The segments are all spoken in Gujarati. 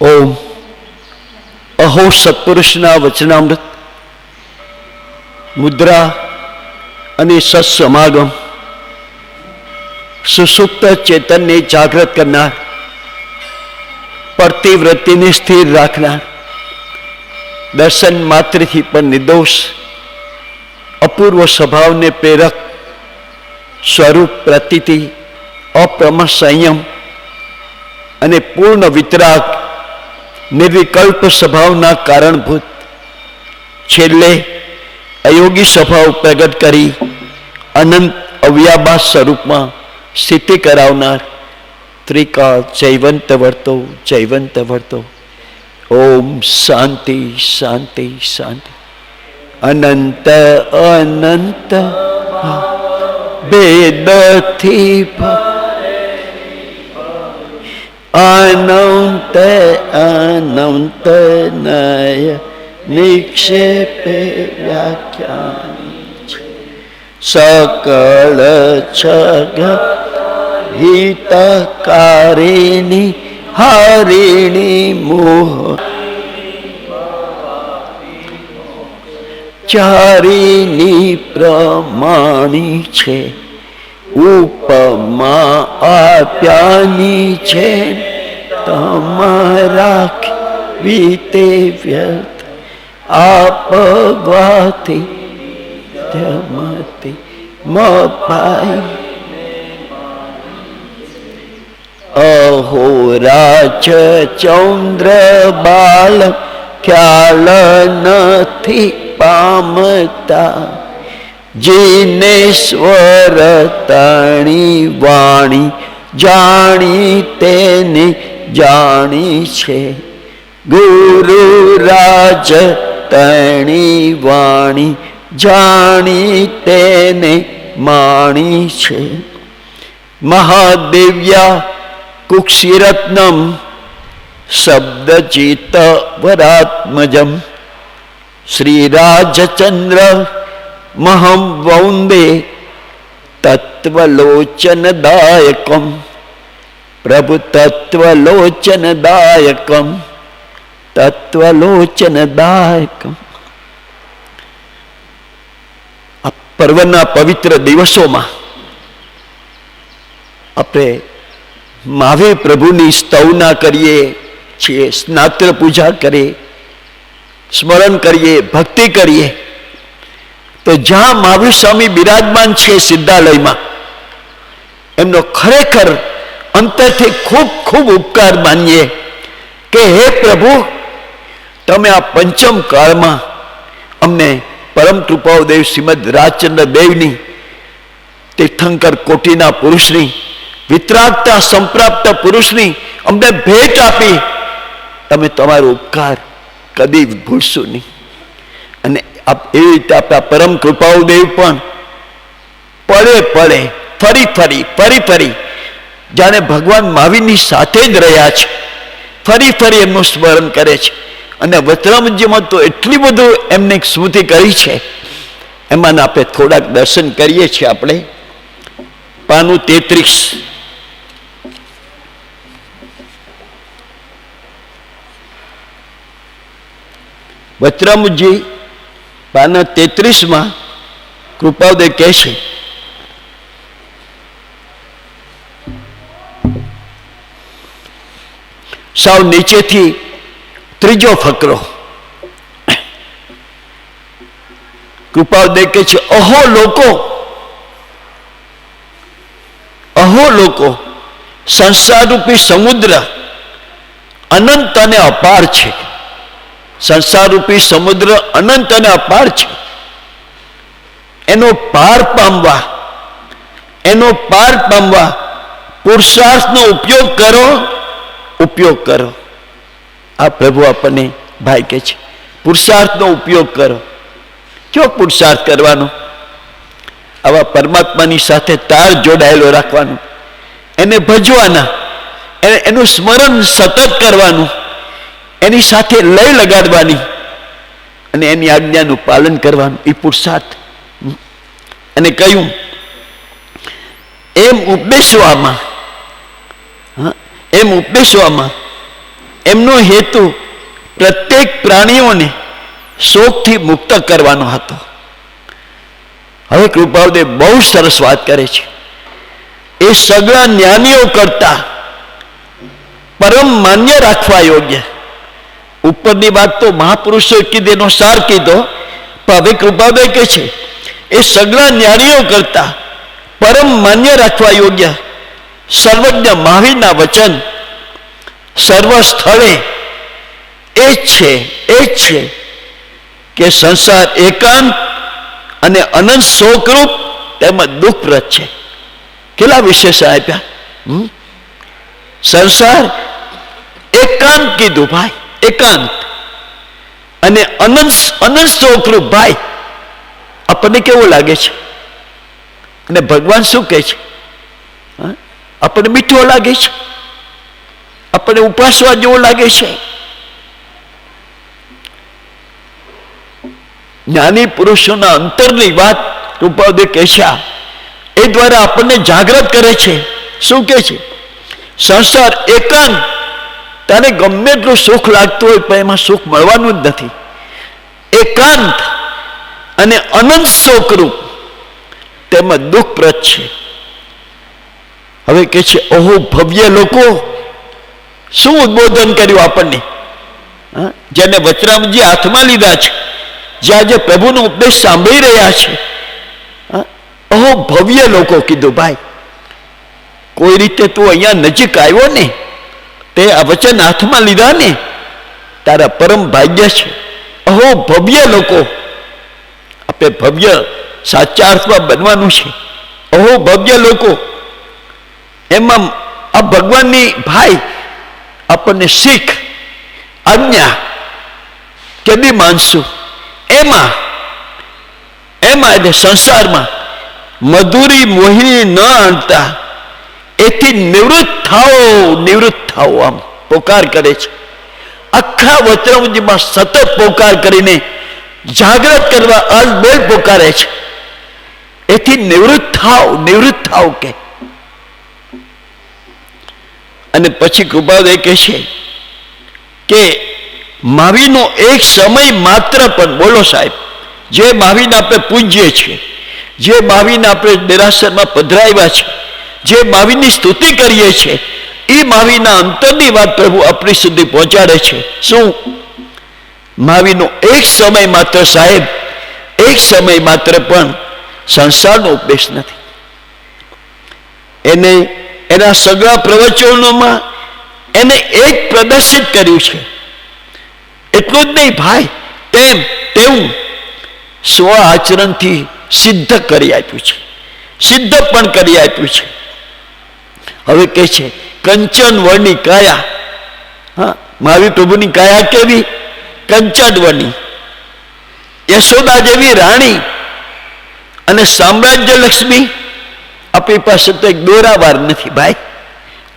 ઓમ અહો સત્પુરુષના વચનામૃત મુદ્રા અને સત્સમાગમ સુસુપ્ત ચેતનને જાગૃત કરનાર, પડતી વૃત્તિને સ્થિર રાખનાર, દર્શન માત્રથી પણ નિર્દોષ અપૂર્વ સ્વભાવને પ્રેરક સ્વરૂપ પ્રતીતિ, અપ્રમશ સંયમ અને પૂર્ણ વિતરાગ નિર્વિકલ્પ સ્વભાવના કારણભૂત, છેલ્લે અયોગી સ્વભાવ પ્રગટ કરી અનંત અવ્યાભાસ સ્વરૂપમાં સ્થિતિ કરાવનાર ત્રિકાળ જયવંત વર્તો જયવંત વર્તો. ઓમ શાંતિ શાંતિ શાંતિ. અનંત અનંત ભેદથી અનંત અનંત નય નિક્ષેપે વ્યાખ્યાન સકળ છગ હિતકારિણી હરિણી મોહ ચારિણી પ્રમાણી છે, ઉપમા આપ્યાની છે, તમારા વીતે વ્યર્થ આપવાથી જમતી મપાઈ. અહોરાજ ચૌદ્ર બાલ ખ્યાલ નથી પામતા, જીનેશ્વર તણી વાણી જાણી તેને જાણી છે, ગુરુ રાજ તણી વાણી જાણી તેને માણી છે. મહાદેવ્યા કુક્ષિરત્નમ શબ્દચિત્ત વરાત્મજમ શ્રીરાજચંદ્ર મહં વૌંદે તત્વલોચનદાયકમ પ્રભુ તત્વલોચનદાયકમ તત્વલોચનદાયકમ. આ પર્વના પવિત્ર દિવસોમાં આપણે મહાવીર પ્રભુની સ્તવના કરીએ છીએ, સ્નાત્ર પૂજા કરીએ, સ્મરણ કરીએ, ભક્તિ કરીએ, તો જ્યાં મહાવીર સ્વામી બિરાજમાન છે સિદ્ધાલયમાં, એમનો ખરેખર અંતરથી ખૂબ ખૂબ ઉપકાર માનીએ કે હે પ્રભુ, તમે આ પંચમ કાળમાં અમને પરમ કૃપાદેવ શ્રીમદ રાજચંદ્ર દેવની, તીર્થંકર કોટીના પુરુષની, વિતરાગતા સંપ્રાપ્ત પુરુષની અમને ભેટ આપી. તમે તમારો ઉપકાર કદી ભૂલશો નહીં. અને એવી રીતે આપણા પરમ કૃપાદેવ પણ પડે પડે ફરી ફરી ફરી ફરી જાણે ભગવાન મહાવીરની સાથે જ રહ્યા છે, ફરી ફરી એમનું સ્મરણ કરે છે. અને વચનામૃતમાં તો એટલી બધું એમને સ્મૃતિ કરી છે, એમાં આપણે થોડાક દર્શન કરીએ છીએ. આપણે પાનું 33 વચનામૃતજી પાના 33 કૃપાદેવ કહે છે, સાવ નીચેથી ત્રીજો ફકરો. કૃપાદેવ કહે છે, અહો લોકો, સંસારરૂપી સમુદ્ર અનંત અને અપાર છે. સંસારરૂપી સમુદ્ર અનંત અને અપાર છે. એનો પાર પામવા પુરુષાર્થનો ઉપયોગ કરો. આ પ્રભુ આપણને ભાઈ કહે છે, પુરુષાર્થનો ઉપયોગ કરો. કયો પુરુષાર્થ કરવાનો? આવા પરમાત્માની સાથે તાર જોડાયેલો રાખવાનો, એને ભજવાના, એનું સ્મરણ સતત કરવાનું, એની સાથે લય લગાડવાની અને એની આજ્ઞાનું પાલન કરવાનું, એ પુરુષાર્થ. અને કહ્યું એમ ઉપદેશવામાં એમનો હેતુ પ્રત્યેક પ્રાણીઓને શોકથી મુક્ત કરવાનો હતો. હવે કૃપાળુદેવ બહુ સરસ વાત કરે છે. એ સગળા જ્ઞાનીઓ કરતા પરમ માન્ય રાખવા યોગ્ય. ઉપરની વાત તો મહાપુરુષોએ કીધી, એનો સાર કીધો, પણ હવે કૃપાળુદેવ કહે છે એ સગળા જ્ઞાનીઓ કરતા પરમ માન્ય રાખવા યોગ્ય સર્વજ્ઞ મહાવીરના વચન સર્વ સ્થળે એ જ છે કે સંસાર એકાંત અને અનંત શોકરૂપ તેમજ દુઃખપ્રદ છે. કેટલા વિશેષ આપ્યા. સંસાર એકાંત કીધું ભાઈ, એકાંત, અને અનંત શોકરૂપ. ભાઈ આપણને કેવું લાગે છે? અને ભગવાન શું કહે છે? આપણને મીઠો લાગે છે? આપણને ઉપાસવા જેવો લાગે છે? જ્ઞાની પુરુષોના અંતરની વાત કૃપાળુદેવ કહે છે. એ દ્વારા આપણને જાગૃત કરે છે. શું કહે છે? સંસાર એકાંત, તારે ગમે એટલું સુખ લાગતું હોય પણ એમાં સુખ મળવાનું જ નથી. એકાંત અને અનંત શોકરૂપ તેમજ દુઃખપ્રદ છે. હવે કે છે ઓહો ભવ્ય લોકો, શું ઉદ્બોધન કર્યું આપણને, જેને વચરામજી હાથમાં લીધા છે, જે આજે પ્રભુનો ઉપદેશ સાંભળી રહ્યા છે. ઓહો ભવ્ય લોકો કીધું. ભાઈ કોઈ રીતે તું અહીંયા નજીક આવ્યો ને, તે આ વચન હાથમાં લીધા ને, તારા પરમ ભાગ્ય છે. અહો ભવ્ય લોકો, આપણે ભવ્ય સાચા અર્થમાં બનવાનું છે. અહો ભવ્ય લોકો, એમાં આ ભગવાનની ભાઈ આપણને શીખ આજ્ઞા કેદી માનશું? એમાં એટલે સંસારમાં મધુરી મોહિની ન આણતા એથી નિવૃત્ત થાઓ આમ પોકાર કરે છે. આખા વચરામજીમાં સતત પોકાર કરીને જાગૃત કરવા અલબેલ પોકારે છે. એથી નિવૃત્ત થાવ કે. અને પછી કૃપાળુદેવ કહે છે કે મહાવીરનો એક સમય માત્ર પણ, બોલો સાહેબ, જે મહાવીરને આપણે પૂજ્ય છીએ, જે મહાવીરને આપણે દેરાસરમાં પધરાવ્યા છે, જે મહાવીરની સ્તુતિ કરીએ છીએ, એ મહાવીરના અંતરની વાત પ્રભુ આપણી સુધી પહોંચાડે છે. શું? મહાવીરનો એક સમય માત્ર, સાહેબ, એક સમય માત્ર પણ સંસારનો ઉપદેશ નથી. એને એના સગળા પ્રવચનોમાં એને એક પ્રદર્શિત કર્યું છે. એટલું જ નહીં ભાઈ, તેવું સ્વ આચરણથી સિદ્ધ કરી આપ્યું છે, સિદ્ધ પણ કરી આપ્યું છે. હવે કહે છે કંચન વર્ણની કાયા. હા, મહાવીર પ્રભુની કાયા કેવી? કંચન વર્ણની, યશોદા જેવી રાણી, અને સામ્રાજ્ય લક્ષ્મી. આપણી પાસે તો એક દોરાવાર નથી ભાઈ,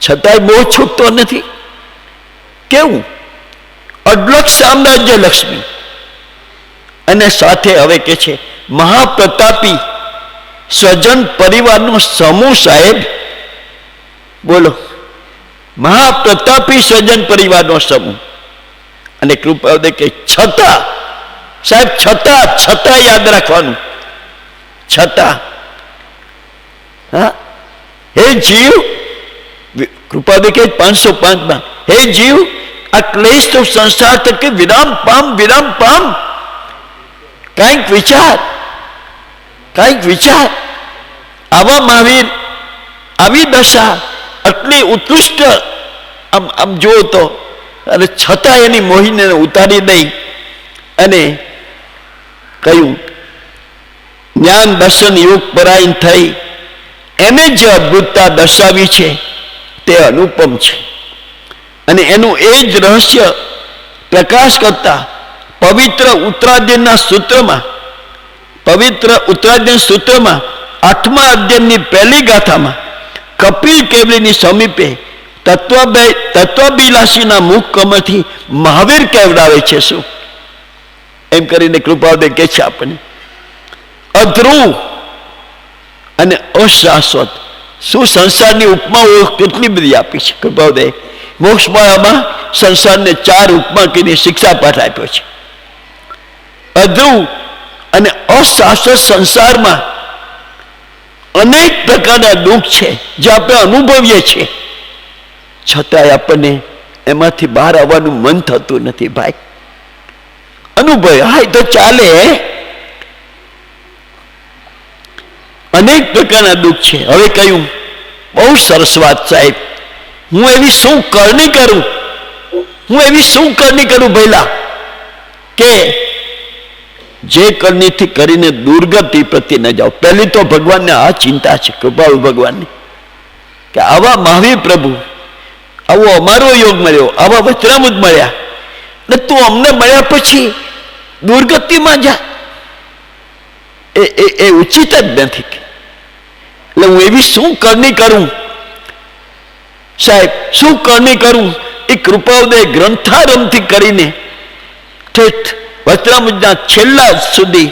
છતાંય બહુ છૂટતો નથી. કેવું અઢળક સામ્રાજ્ય લક્ષ્મી, અને સાથે હવે કે છે મહાપ્રતાપી સ્વજન પરિવારનો સમૂહ. સાહેબ બોલો, મહાપ્રતાપી સ્વજન પરિવારનો સમૂહ. અને કૃપાળુદેવ કે છતાં, સાહેબ છતાં યાદ રાખવાનું, છતાં. હા, હે જીવ, કૃપાળુદેવ કે 505 હે જીવ, આ ક્લેશ તો સંસાર થકી વિરામ પામ. કંઈક વિચાર. આવા મહાવીર, આવી દશા, આટલી ઉત્કૃષ્ટ આમ જુઓ તો, અને છતાં એની મોહીને ઉતારી દઈ અને કહ્યું જ્ઞાન દર્શન યોગ પરાયણ થઈ, એને જે અદ્ભુતતા દર્શાવી છે તે અનુપમ છે. અને એનું એ જ રહસ્ય પ્રકાશ કરતા પવિત્ર ઉત્તરાધ્યયના સૂત્રમાં 8મા અધ્યાયની પહેલી ગાથામાં કપિલ કેવલીની સમીપે તત્વબિલાસીના મુખ કમળથી મહાવીર કહેવડાવે છે. શું એમ કરીને કૃપાળુદેવ કહે છે આપણને અધ્રુવ અને અશાશ્વત. શું સંસારની ઉપમાઓ કેટલી બધી આપી છે કૃપાળુદેવ. મોક્ષમાળામાં સંસારને 4 ઉપમા કરીને શિક્ષા પાઠ આપ્યો છે. અધ્રુવ અને અશાશ્વત સંસારમાં અનેક પ્રકારના દુઃખ છે જે આપણે અનુભવીએ છીએ, છતાંય આપણને એમાંથી બહાર આવવાનું મન થતું નથી. ભાઈ અનુભવ હા એ તો ચાલે. અનેક પ્રકારના દુઃખ છે. હવે કહ્યું બહુ સરસ વાત સાહેબ, હું એવી શું કરણી કરું, હું એવી શું કરણી કરું ભઈલા કે જે કરણીથી કરીને દુર્ગતિ પ્રત્યે ન જાઓ. પહેલી તો ભગવાનને આ ચિંતા છે, કૃપાળુ ભગવાનની, કે આવા મહાવીર પ્રભુ, આવો અમારો યોગ મળ્યો, આવા વચરામૃત મળ્યા ને તું અમને મળ્યા પછી દુર્ગતિમાં જા, એ ઉચિત જ નથી. એટલે હું એવી શું કરણી કરું સાહેબ, શું કરણી કરું? એ કૃપાઉદય ગ્રંથારંભથી કરીને ઠેઠ વચરામૃતના છેલ્લા સુધી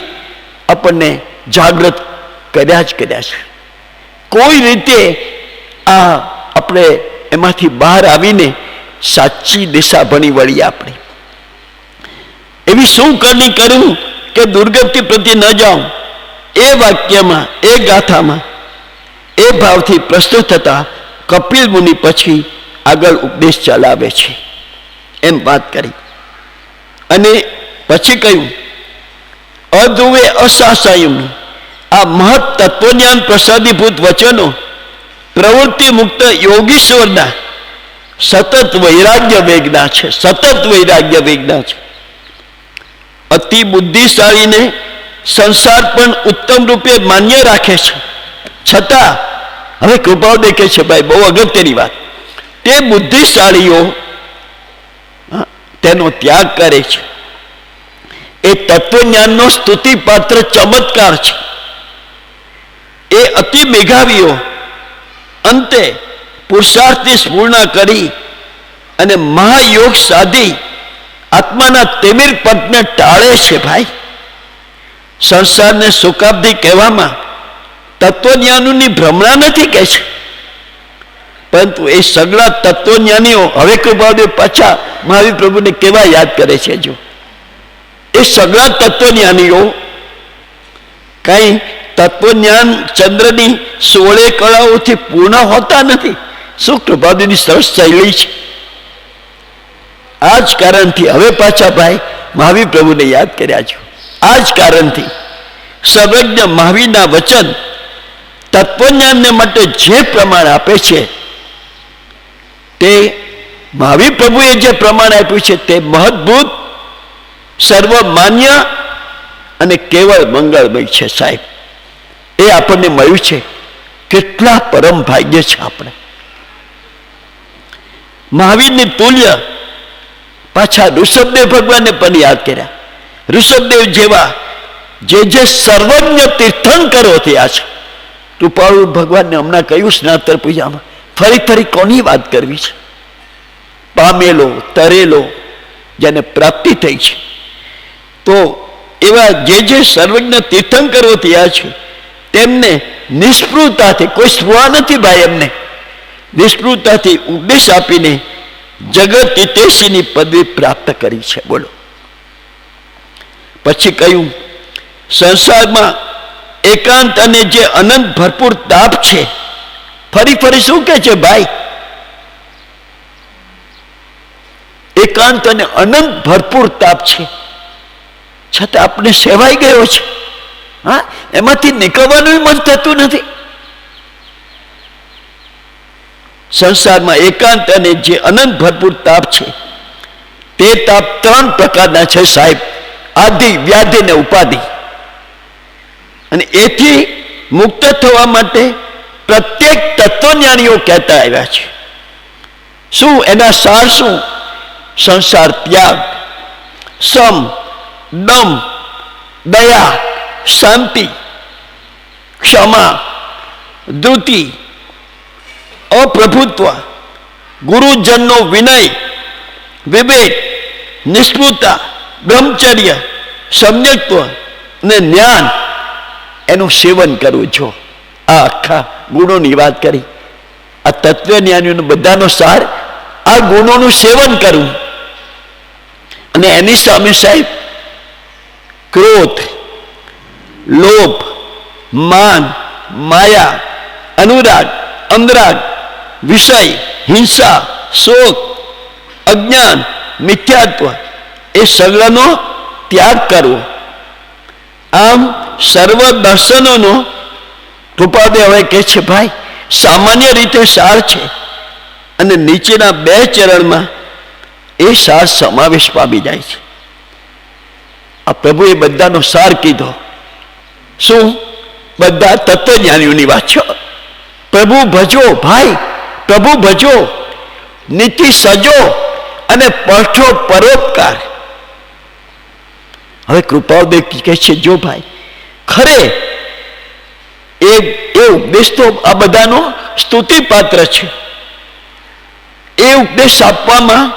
આપણને જાગૃત કર્યા જ કર્યા છે. કોઈ રીતે આ આપણે એમાંથી બહાર આવીને સાચી દિશા ભણી વળીએ. આપણે એવી શું કરણી કરું કે દુર્ગતિ પ્રત્યે ન જાઉં? એ વાક્યમાં, એ ગાથામાં એ ભાવથી પ્રસ્તુત થતા કપિલ મુનિ પછી આગળ ઉપદેશ ચલાવે છે, એમ વાત કરી. અને પછી કહ્યું અધ્રુવે અશાસાયમ, આ મહત તત્વજ્ઞાન પ્રસાદીભૂત વચનો પ્રવૃત્તિ મુક્ત યોગીશ્વરના સતત વૈરાગ્ય વેગના છે, સતત વૈરાગ્ય વેગના છે. અતિ બુદ્ધિશાળીને સંસાર પણ ઉત્તમ રૂપે માન્ય રાખે છે, છતાં હવે કૃપાઓ દેખે છે ભાઈ, બહુ અગત્યની વાત, તે બુદ્ધિશાળીઓ તેનો ત્યાગ કરે છે. એ તત્વજ્ઞાનનો સ્તુતિપાત્ર ચમત્કાર છે. એ અતિ મેઘાવીઓ અંતે પુરુષાર્થની સ્ફૂર્ણા કરી અને મહાયોગ સાધી આત્માના તિમિર પદને ટાળે છે. ભાઈ સંસારને સુખાબ્દી કહેવામાં તત્વજ્ઞાનોની ભ્રમણા નથી કહે છે, પરંતુ એ સગળા તત્વજ્ઞાનીઓ હવે કૃપાદેવ પાછા મહાવીર પ્રભુને કેવા યાદ કરે છે. જો એ સગળા તત્વજ્ઞાનીઓ કઈ તત્વજ્ઞાન ચંદ્રની 16 કળાઓથી પૂર્ણ હોતા નથી. શું કૃપાદેવની સરસ શૈલી છે. આ જ કારણથી હવે પાછા ભાઈ મહાવીર પ્રભુને યાદ કર્યા છો. આ જ કારણથી સર્વજ્ઞ મહાવીરના વચન તત્વજ્ઞાનને માટે જે પ્રમાણ આપે છે, તે મહાવીર પ્રભુએ જે પ્રમાણ આપ્યું છે તે મહદભૂત, સર્વમાન્ય અને કેવળ મંગળમય છે. સાહેબ એ આપણને મળ્યું છે, કેટલા પરમ ભાગ્ય છે આપણે. મહાવીરની તુલ્ય પાછા ઋષભદેવ ભગવાનને પણ યાદ કર્યા. ઋષભદેવ જેવા જે સર્વજ્ઞ તીર્થંકરો થયા છે. કૃપાળુ ભગવાનને હમણાં કહ્યું સ્નાતર પૂજામાં, ફરી કોની વાત કરવી છે? પામેલો, તરેલો, જેને પ્રાપ્તિ થઈ છે. તો એવા જે સર્વજ્ઞ તીર્થંકરો થયા છે તેમને નિષ્પૃહતાથી, કોઈ સ્પૃહા નથી ભાઈ, એમને નિષ્પૃહતાથી ઉપદેશ આપીને જગત હિતેશીની પદવી પ્રાપ્ત કરી છે. બોલો. પછી કહ્યું સંસારમાં એકાંત અને જે અનંત ભરપૂર તાપ છે. ફરી શું કહે છે ભાઈ? એકાંત અને અનંત ભરપૂર તાપ છે, છતાં આપણે સેવાઈ ગયો છે. હા, એમાંથી નીકળવાનું મન થતું નથી. સંસારમાં એકાંત અને જે અનંત ભરપૂર તાપ છે, તે તાપ 3 પ્રકારના છે સાહેબ: આદિ, વ્યાધિ ને ઉપાધિ. અને એથી મુક્ત થવા માટે પ્રત્યેક તત્વજ્ઞાનીઓ કહેતા આવ્યા છે. શું એના સાર શું? સંસાર ત્યાગ, સમ, દમ, દયા, શાંતિ, ક્ષમા, ધૃતિ, અપ્રભુત્વ, ગુરુજનનો વિનય, વિવેક, નિષ્પૃહતા, બ્રહ્મચર્ય, સમ્યક્ત્વ અને જ્ઞાન, એનું સેવન કરવું. જો આ આખા ગુણોની વાત કરી, આ તત્વજ્ઞાનીઓનો બધાનો સાર આ ગુણોનું સેવન કરવું. અને એની સામે સાહેબ ક્રોધ, લોભ, માન, માયા, અનુરાગ, અંધરાગ, વિષય, હિંસા, શોક, અજ્ઞાન, મિથ્યાત્વ, એ સગળનો ત્યાગ કરવો. આમ સર્વ દર્શનોનો કૃપાદેવ હવે કહે છે ભાઈ સામાન્ય રીતે સાર છે, અને નીચેના 2 ચરણમાં એ સાર સમાવેશ પામી જાય છે. આ પ્રભુએ બધાનો સાર કીધો. શું? બધા તત્વજ્ઞાનીઓની વાત છે. પ્રભુ ભજો ભાઈ, પ્રભુ ભજો, નીતિ સજો અને પઠો પરોપકાર. હવે કૃપાદેવ કહે છે જો ભાઈ ખરે એ ઉપદેશ તો આ બધાનો સ્તુતિ પાત્ર છે. એ ઉપદેશ આપવામાં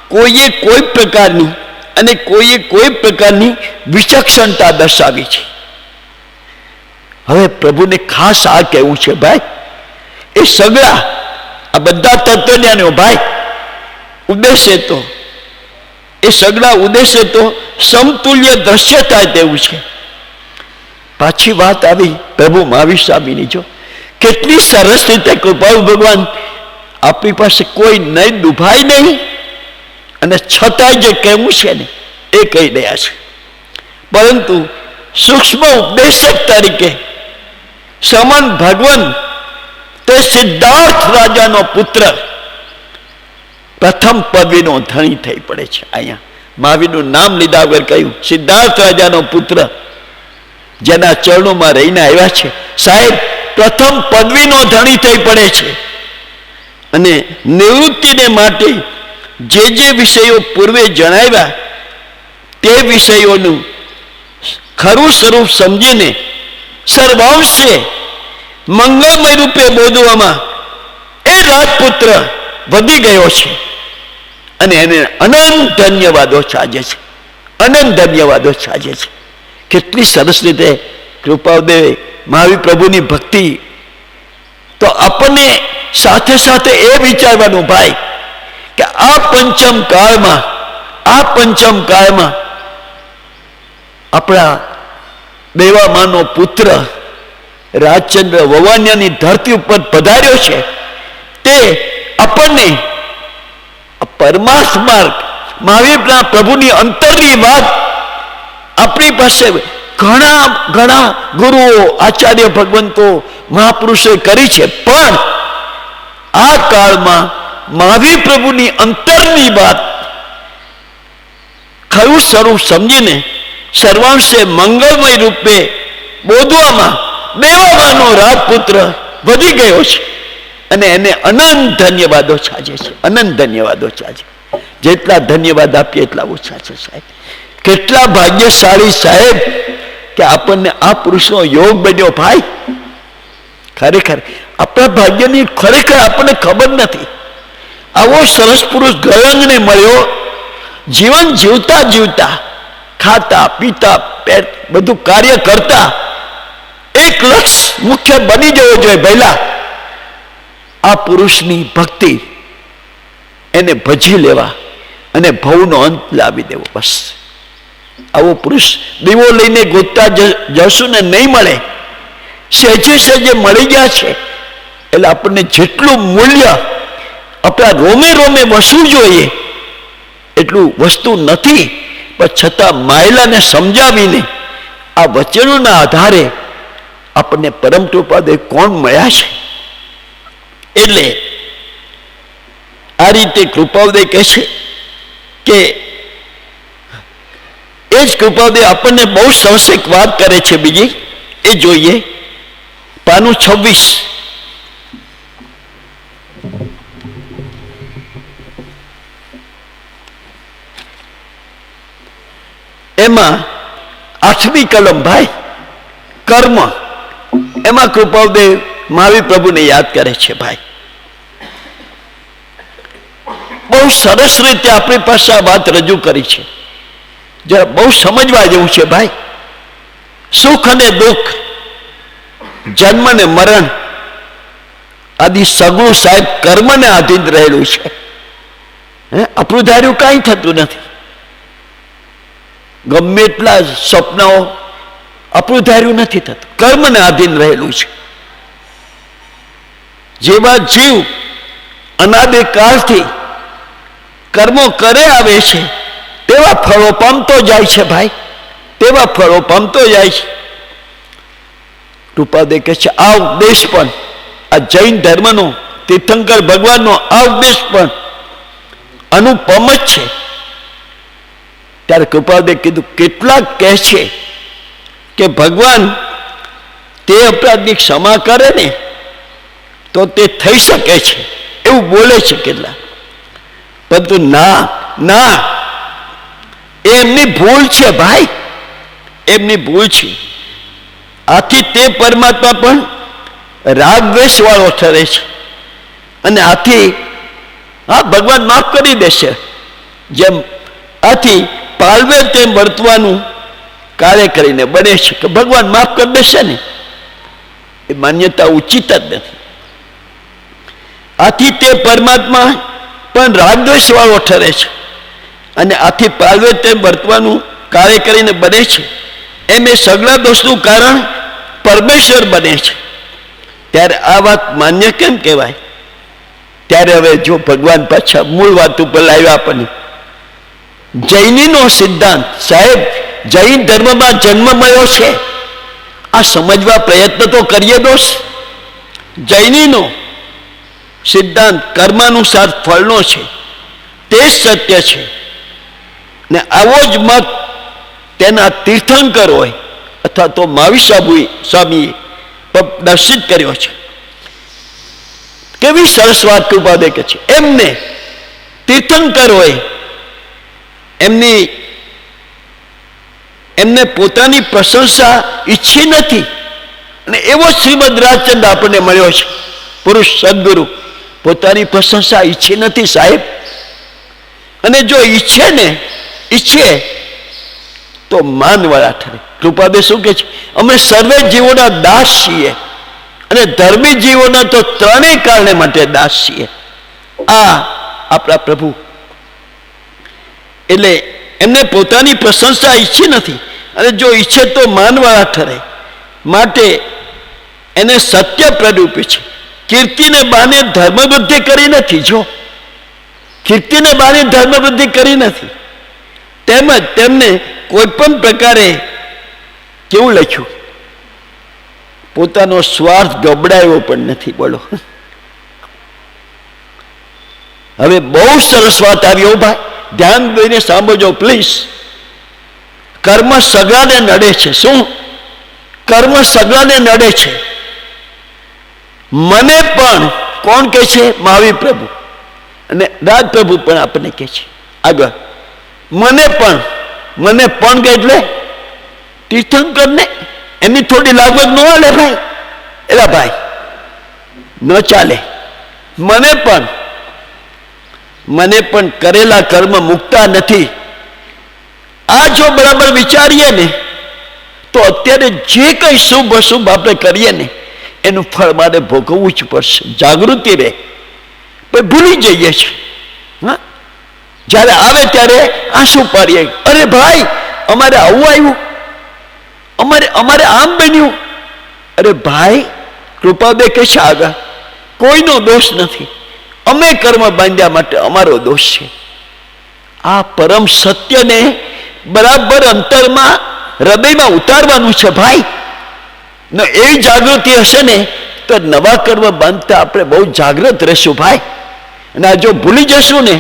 કોઈએ કોઈ પ્રકારની અને કોઈએ કોઈ પ્રકારની વિચક્ષણતા દર્શાવી છે. હવે પ્રભુને ખાસ આ કહેવું છે ભાઈ એ સગળા આ બધા તત્વજ્ઞાનીઓ ભાઈ ઉદ્દેશ્ય તો એ સગળા ઉદ્દેશ્ય તો સમતુલ્ય દ્રશ્ય થાય તેવું છે. પાછી વાત આવી પ્રભુ મહાવીર સ્વામીની. જો કેટલી સરસ રીતે કૃપાળુ ભગવાન આપણી પાસે કોઈ નહીં દુભાય નહીં, અને છતાંય જે કહેવું છે ને એ કહી રહ્યા છે. પરંતુ સૂક્ષ્મ ઉપદેશક તરીકે સમન ભગવાન તે સિદ્ધાર્થ રાજાનો પુત્ર પ્રથમ પદવીનો ધણી થઈ પડે છે. અહીંયા મહાવીરનું નામ લીધા વગર કહ્યું સિદ્ધાર્થ રાજાનો પુત્ર, જેના ચરણોમાં રહીને આવ્યા છે સાહેબ પ્રથમ પદવીનો ધણી થઈ પડે છે. અને નિવૃત્તિને માટે જે વિષયો પૂર્વે જણાવ્યા તે વિષયોનું ખરું સ્વરૂપ સમજીને સર્વાંશે મંગળમય રૂપે બોધવામાં એ રાજપુત્ર વધી ગયો છે. અને એને અનંત ધન્યવાદો સાજે છે, અનંત ધન્યવાદો સાજે છે. કેટલી સરસ રીતે કૃપાદેવ મહાવીર પ્રભુની ભક્તિ. તો આપણને સાથે સાથે એ વિચારવાનું ભાઈ કે આ પંચમ કાળમાં આપણા દેવામાનો પુત્ર રાજચંદ્ર વવાન્યાની ધરતી ઉપર પધાર્યો છે. તે આપણને પરમાર્થ માર્ગ મહાવીરના પ્રભુની અંતરની વાત આપણી પાસે ઘણા ગુરુઓ, આચાર્ય, ભગવંતો, મહાપુરુષોએ કરી છે. પણ આ કાળમાં મહાવીર પ્રભુની અંતરની વાત ખરું સ્વરૂપ સમજીને સર્વાંશે મંગળમય રૂપે બોધવામાં દેવામાંનો રાજપુત્ર વધી ગયો છે. અને એને અનંત ધન્યવાદો સાજે છે, અનંત ધન્યવાદો સાજે. જેટલા ધન્યવાદ આપીએ એટલા ઓછા છે સાહેબ. કેટલા ભાગ્યશાળી સાહેબ કે આપણને આ પુરુષનો યોગ બન્યો ભાઈ. ખરેખર આપણા ભાગ્યની ખરેખર આપણને ખબર નથી. આવો સરસ પુરુષ ગળંગને મળ્યો. જીવન જીવતા જીવતા ખાતા પીતા બધું કાર્ય કરતા એક લક્ષ્ય મુખ્ય બની જવો જોઈએ. પહેલા આ પુરુષની ભક્તિ, એને ભજી લેવા અને ભવનો અંત લાવી દેવો. બસ આવો પુરુષ દીવો લઈને ગોતતા જશું ને નહીં મળે. સહેજે મળી ગયા છે એટલે આપણને જેટલું મૂલ્ય આપણા રોમે રોમે વસવું જોઈએ એટલું વસ્તુ નથી. પણ છતાં માયલાને સમજાવીને આ વચનોના આધારે આપણને પરમ કૃપાદેવ કોણ મળ્યા છે. એટલે આ રીતે કૃપાદેવ કહે છે કે એ જ કૃપાદેવ આપણને બહુ સરસ એક વાત કરે છે. બીજી એ જોઈએ પાનું 26. એમાં 8મી કલમ ભાઈ કર્મ. એમાં કૃપાદેવ મહાવીર પ્રભુને યાદ કરે છે ભાઈ. બહુ સરસ રીતે આપણી પાસે આ વાત રજૂ કરી છે. જરા બહુ સમજવા જેવું છે ભાઈ. સુખ અને દુઃખ, જન્મ ને મરણ આદિ સગું સાહેબ કર્મને આધીન રહેલું છે. આપણું ધાર્યું કાંઈ થતું નથી. ગમે એટલા સ્વપ્નાઓ, આપણું ધાર્યું નથી થતું, કર્મને આધીન રહેલું છે. જેવા જીવ અનાદિ કાળથી કર્મો કરે આવે છે તેવા ફળો પામતો જાય છે ભાઈ, તેવા ફળો પામતો જાય છે. કૃપાદે કહે છે આ ઉપદેશ પણ, આ જૈન ધર્મનો, તીર્થંકર ભગવાનનો આ ઉપદેશ પણ અનુપમ જ છે. ત્યારે કૃપાદે કીધું કેટલાક કહે છે કે ભગવાન તે અપરાધની ક્ષમા કરે ને તો તે થઈ શકે છે, એવું બોલે છે કેટલા. પરંતુ ના ના, એમની ભૂલ છે ભાઈ, એમની ભૂલ છે. આથી તે પરમાત્મા પણ રાગ દ્વેષ વાળો ઠરે છે અને આથી ભગવાન માફ કરી દેશે. જેમ આથી પાલવે તેમ વર્તવાનું કાર્ય કરીને બને છે કે ભગવાન માફ કરી દેશે ને, એ માન્યતા ઉચિત જ નથી. આથી તે પરમાત્મા પણ રાગદ્વેષ વાળો ઠરે છે અને આથી પાલવે તેમ વર્તવાનું કાર્ય કરીને બને છે. એમ એ સગળા દોષનું કારણ પરમેશ્વર બને છે. ત્યારે આ વાત માન્ય કેમ કહેવાય? ત્યારે હવે જો ભગવાન પાછા મૂળ વાત ઉપર લાવ્યા આપણને. જૈનીનો સિદ્ધાંત, સાહેબ જૈન ધર્મમાં જન્મ મળ્યો છે, આ સમજવા પ્રયત્ન તો કરીએ દોસ્ત. જૈનીનો સિદ્ધાંત કર્માનુસાર ફળનો છે, તે જ સત્ય છે ને આવો જ મત તેના તીર્થંકર હોય અથવા તો મહાવીર સ્વામીએ દર્શિત કર્યો છે. કેવી સરસ વાત કૃપાદે કે છે. એમને તીર્થંકર હોય, એમને પોતાની પ્રશંસા ઈચ્છી નથી અને એવો શ્રીમદ રાજચંદ્ર આપણને મળ્યો છે, પુરુષ સદગુરુ. પોતાની પ્રશંસા ઈચ્છી નથી સાહેબ, અને જો ઈચ્છે તો માનવાળા ઠરે. કૃપાદે શું કે છે? અમે સર્વે જીવોના દાસ છીએ અને ધર્મી જીવોના તો ત્રણેય કારણે માટે દાસ છીએ. આ આપણા પ્રભુ. એટલે એમને પોતાની પ્રશંસા ઈચ્છી નથી અને જો ઈચ્છે તો માનવાળા ઠરે, માટે એને સત્ય પ્રરૂપી છે. કીર્તિને બાને ધર્મવૃદ્ધિ કરી નથી. જો કીર્તિને બાને ધર્મવૃદ્ધિ કરી નથી, તેમજ તેમને કોઈ પણ પ્રકારે કેવું લખ્યું, પોતાનો સ્વાર્થ ગબડાયો પણ નથી. બોલો, હવે બહુ સરસ વાત આવી. હો ભાઈ, ધ્યાન દઈને સાંભળજો પ્લીઝ. કર્મ સગળાને નડે છે. શું? કર્મ સગળાને નડે છે. મને પણ કોણ કહે છે? મહાવીર પ્રભુ અને રાજપ્રભુ પણ આપણને કહે છે. આગળ મને પણ કે એટલે તીર્થંકર ને એની થોડી લાગવગ ન હાલે ભાઈ. એલા ભાઈ ન ચાલે. મને પણ કરેલા કર્મ મુકતા નથી. આ જો બરાબર વિચારીએ ને તો અત્યારે જે કંઈ શુભ અશુભ આપણે કરીએ ને એનું ફળ મારે ભોગવવું જ પડશે. જાગૃતિ રહે. પણ ભૂલી જઈએ છીએ. હા, જ્યારે આવે ત્યારે આંસુ પાડીએ, અરે ભાઈ અમારે આવું આવ્યું, અમારે આમ બન્યું. અરે ભાઈ, કૃપાદે કહે છે આગળ કોઈનો દોષ નથી, અમે કર્મ બાંધ્યા માટે અમારો દોષ છે. આ પરમ સત્યને બરાબર અંતરમાં હૃદયમાં ઉતારવાનું છે ભાઈ. એવી જાગૃતિ હશે ને તો નવા કર્મ બાંધતા આપણે બહુ જાગૃત રહેશું ભાઈ. અને આ જો ભૂલી જશું ને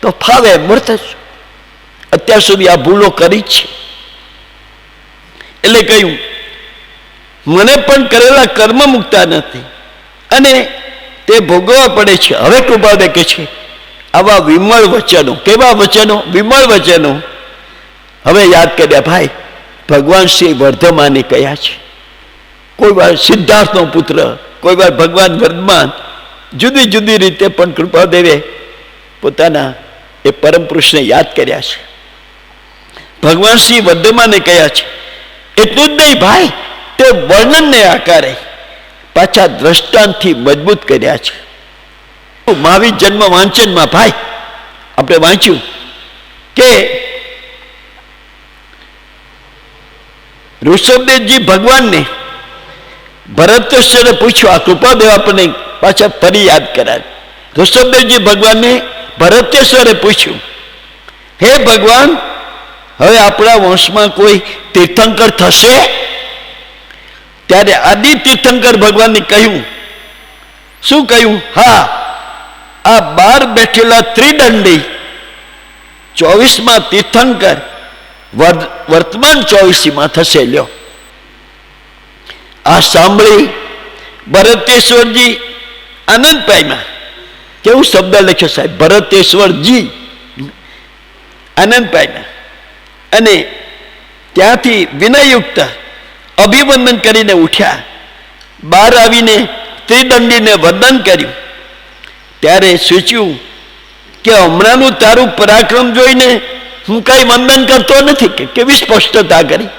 તો ફાવે વર્તશું. અત્યાર સુધી આ ભૂલો કરી જ છે. એટલે કહ્યું મને પણ કરેલા કર્મ મુકતા નથી અને તે ભોગવવા પડે છે. હવે કૃપાદે કહે છે આવા વિમળ વચનો. કેવા વચનો? વિમળ વચનો. હવે યાદ કર્યા ભાઈ. ભગવાન શ્રી વર્ધમાને કયા છે. કોઈ વાર સિદ્ધાર્થનો પુત્ર, કોઈ વાર ભગવાન વર્ધમાન, જુદી જુદી રીતે પણ કૃપાદેવે પોતાના એ પરમ પુરુષને યાદ કર્યા છે. ભગવાન શ્રી વર્ધમાને કયા છે. એટલું જ નહીં ભાઈ, તે વર્ણનને આકારે પાછા દ્રષ્ટાંતથી મજબૂત કર્યા છે. મહાવીર જન્મ વાંચનમાં ભાઈ આ આપણે વાંચ્યું કે ઋષભદેવજી ભગવાનને ભરતેશ્વરે પૂછ્યું, આ કૃપાદેવ આપણને પાછા ફરી યાદ કરાય. ઋષભદેવજી ભગવાનને ભરતેશ્વરે પૂછ્યું, હે ભગવાન, હવે આપણા વંશમાં કોઈ તીર્થંકર થશે? ત્યારે આદિ તીર્થંકર ભગવાનને કહ્યું, શું કહ્યું? હા, આ 12 બેઠેલા ત્રિદંડી 24માં તીર્થંકર વર્તમાન 24માં થશે. લ્યો, આ સાંભળી ભરતેશ્વરજી આનંદ પામ્યા. કેવું શબ્દ લખ્યો સાહેબ, ભરતેશ્વરજી આનંદ પામ્યા. અને ત્યાંથી વિનયયુક્ત અભિવંદન કરીને ઉઠ્યા. બહાર આવીને ત્રિદંડીને વંદન કર્યું. ત્યારે સૂચ્યું કે હમણાંનું તારું પરાક્રમ જોઈને હું કઈ વંદન કરતો નથી. કે કેવી સ્પષ્ટતા કરી.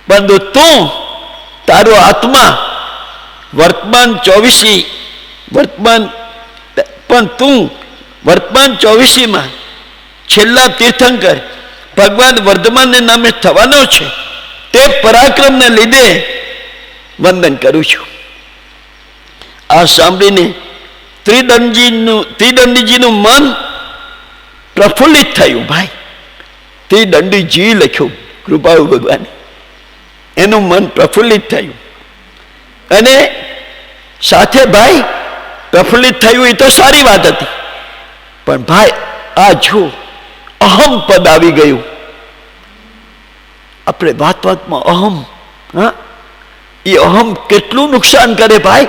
પરંતુ તું તારો આત્મા વર્તમાન 24માં છેલ્લા તીર્થંકર ભગવાન વર્ધમાનને નામે થવાનો છે. તે પરાક્રમને લીધે વંદન કરું છું. આ સાંભળીને ત્રિદંડીજીનું મન પ્રફુલ્લિત થયું. ભાઈ, ત્રિદંડીજી લખ્યું કૃપાળુ ભગવાને, એનું મન પ્રફુલ્લિત થયું. અને સાથે ભાઈ પ્રફુલ્લિત થયું એ તો સારી વાત હતી, પણ ભાઈ આ જો અહમ પદ આવી ગયું. આપણે વાતમાં અહમ, હા, એ અહમ કેટલું નુકસાન કરે ભાઈ.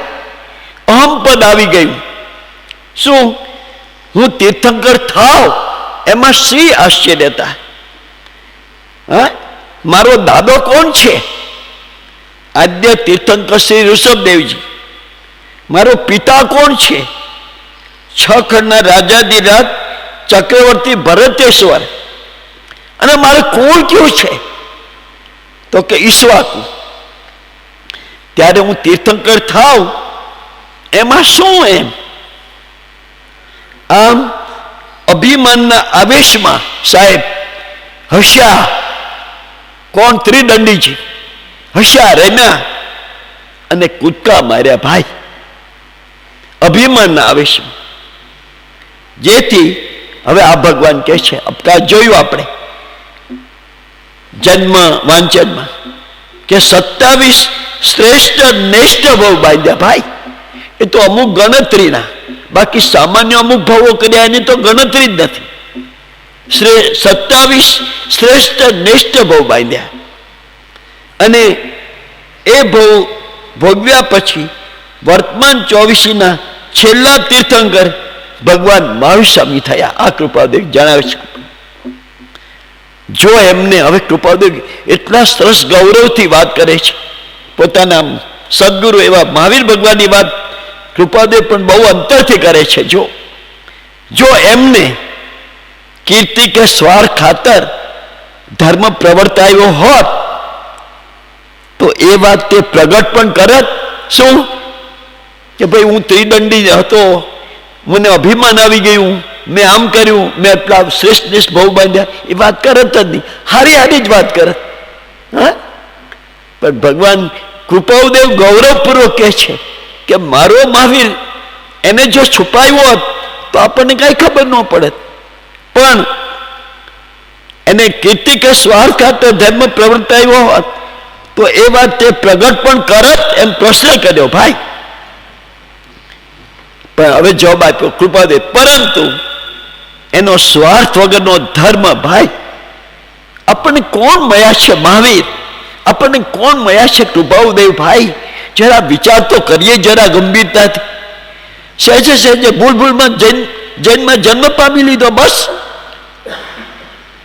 અહમ પદ આવી ગયું. શું હું તીર્થંકર થાવ એમાં શી આશ્ચર્યતા? હા, મારો દાદો કોણ છે? આદ્ય તીર્થંકર શ્રી ઋષભદેવજી. મારો પિતા કોણ છે? 6 ખંડના રાજાધિરાજ ચક્રવર્તી ભરતેશ્વર. અને મારે કુળ કયું છે? તો કે ઈશ્વાકુ. ત્યારે હું તીર્થંકર થાવ એમાં શું એમ? આમ અભિમાનના આવેશમાં સાહેબ હસ્યા. કોણ? ત્રિદંડીજી હસ્યા, રમ્યા અને કૂદકા માર્યા ભાઈ, અભિમાનના આવેશમાં. જેથી હવે આ ભગવાન કહે છે, અપકા જોયું આપણે જન્મ વાંચનમાં કે 27 શ્રેષ્ઠ નેષ્ઠ ભવ બાંધ્યા ભાઈ. એ તો અમુક ગણતરીના, બાકી સામાન્ય અમુક ભવો કર્યા એની તો ગણતરી જ નથી. 27 શ્રેષ્ઠ નેષ્ઠ ભવ બાંધ્યા. અને એ ભવ ભોગવ્યા પછી વર્તમાન 24ના છેલ્લા તીર્થંકર ભગવાન મહાવીર સ્વામી થયા. આ કૃપાદેવ જણાવે છે. જો એમને હવે કૃપાદેવ એટલા સરસ ગૌરવથી વાત કરે છે. પોતાના સદગુરુ એવા મહાવીર ભગવાનની વાત કૃપાદેવ પણ બહુ અંતરથી કરે છે. જો એમને કીર્તિ કે સ્વાર્થ ખાતર ધર્મ પ્રવર્તાયો હોત તો એ વાત તે પ્રગટ પણ કરત. શું કે ભાઈ હું ત્રિદંડી હતો, મને અભિમાન આવી ગયું, મેં આમ કર્યું, મેં એટલા શ્રેષ્ઠ ભાવ બાંધ્યા, એ વાત કરત જ નહીં. હારી જ વાત કરત. હા, પણ ભગવાન કૃપાદેવ ગૌરવપૂર્વક કહે છે કે મારો મહાવીર એને જો છુપાયો હોત તો આપણને કઈ ખબર ન પડે. પણ એને કીર્તિ કે સ્વાર્થ ખાતર ધર્મ પ્રવર્તાયો હોત તો એ વાત તે પ્રગટ પણ કરત એમ પ્રશ્ન કર્યો ભાઈ. પણ હવે જવાબ આપ્યો કૃપાદેવ, પરંતુ એનો સ્વાર્થ વગરનો ધર્મ ભાઈ. આપણને કોણ મળ્યા છે મહાવીર? આપણને કોણ મળ્યા છે કૃપાદેવ ભાઈ? જરા વિચાર તો કરીએ, જરા ગંભીરતાથી. સહેજે ભૂલમાં જૈનમાં જન્મ પામી લીધો, બસ.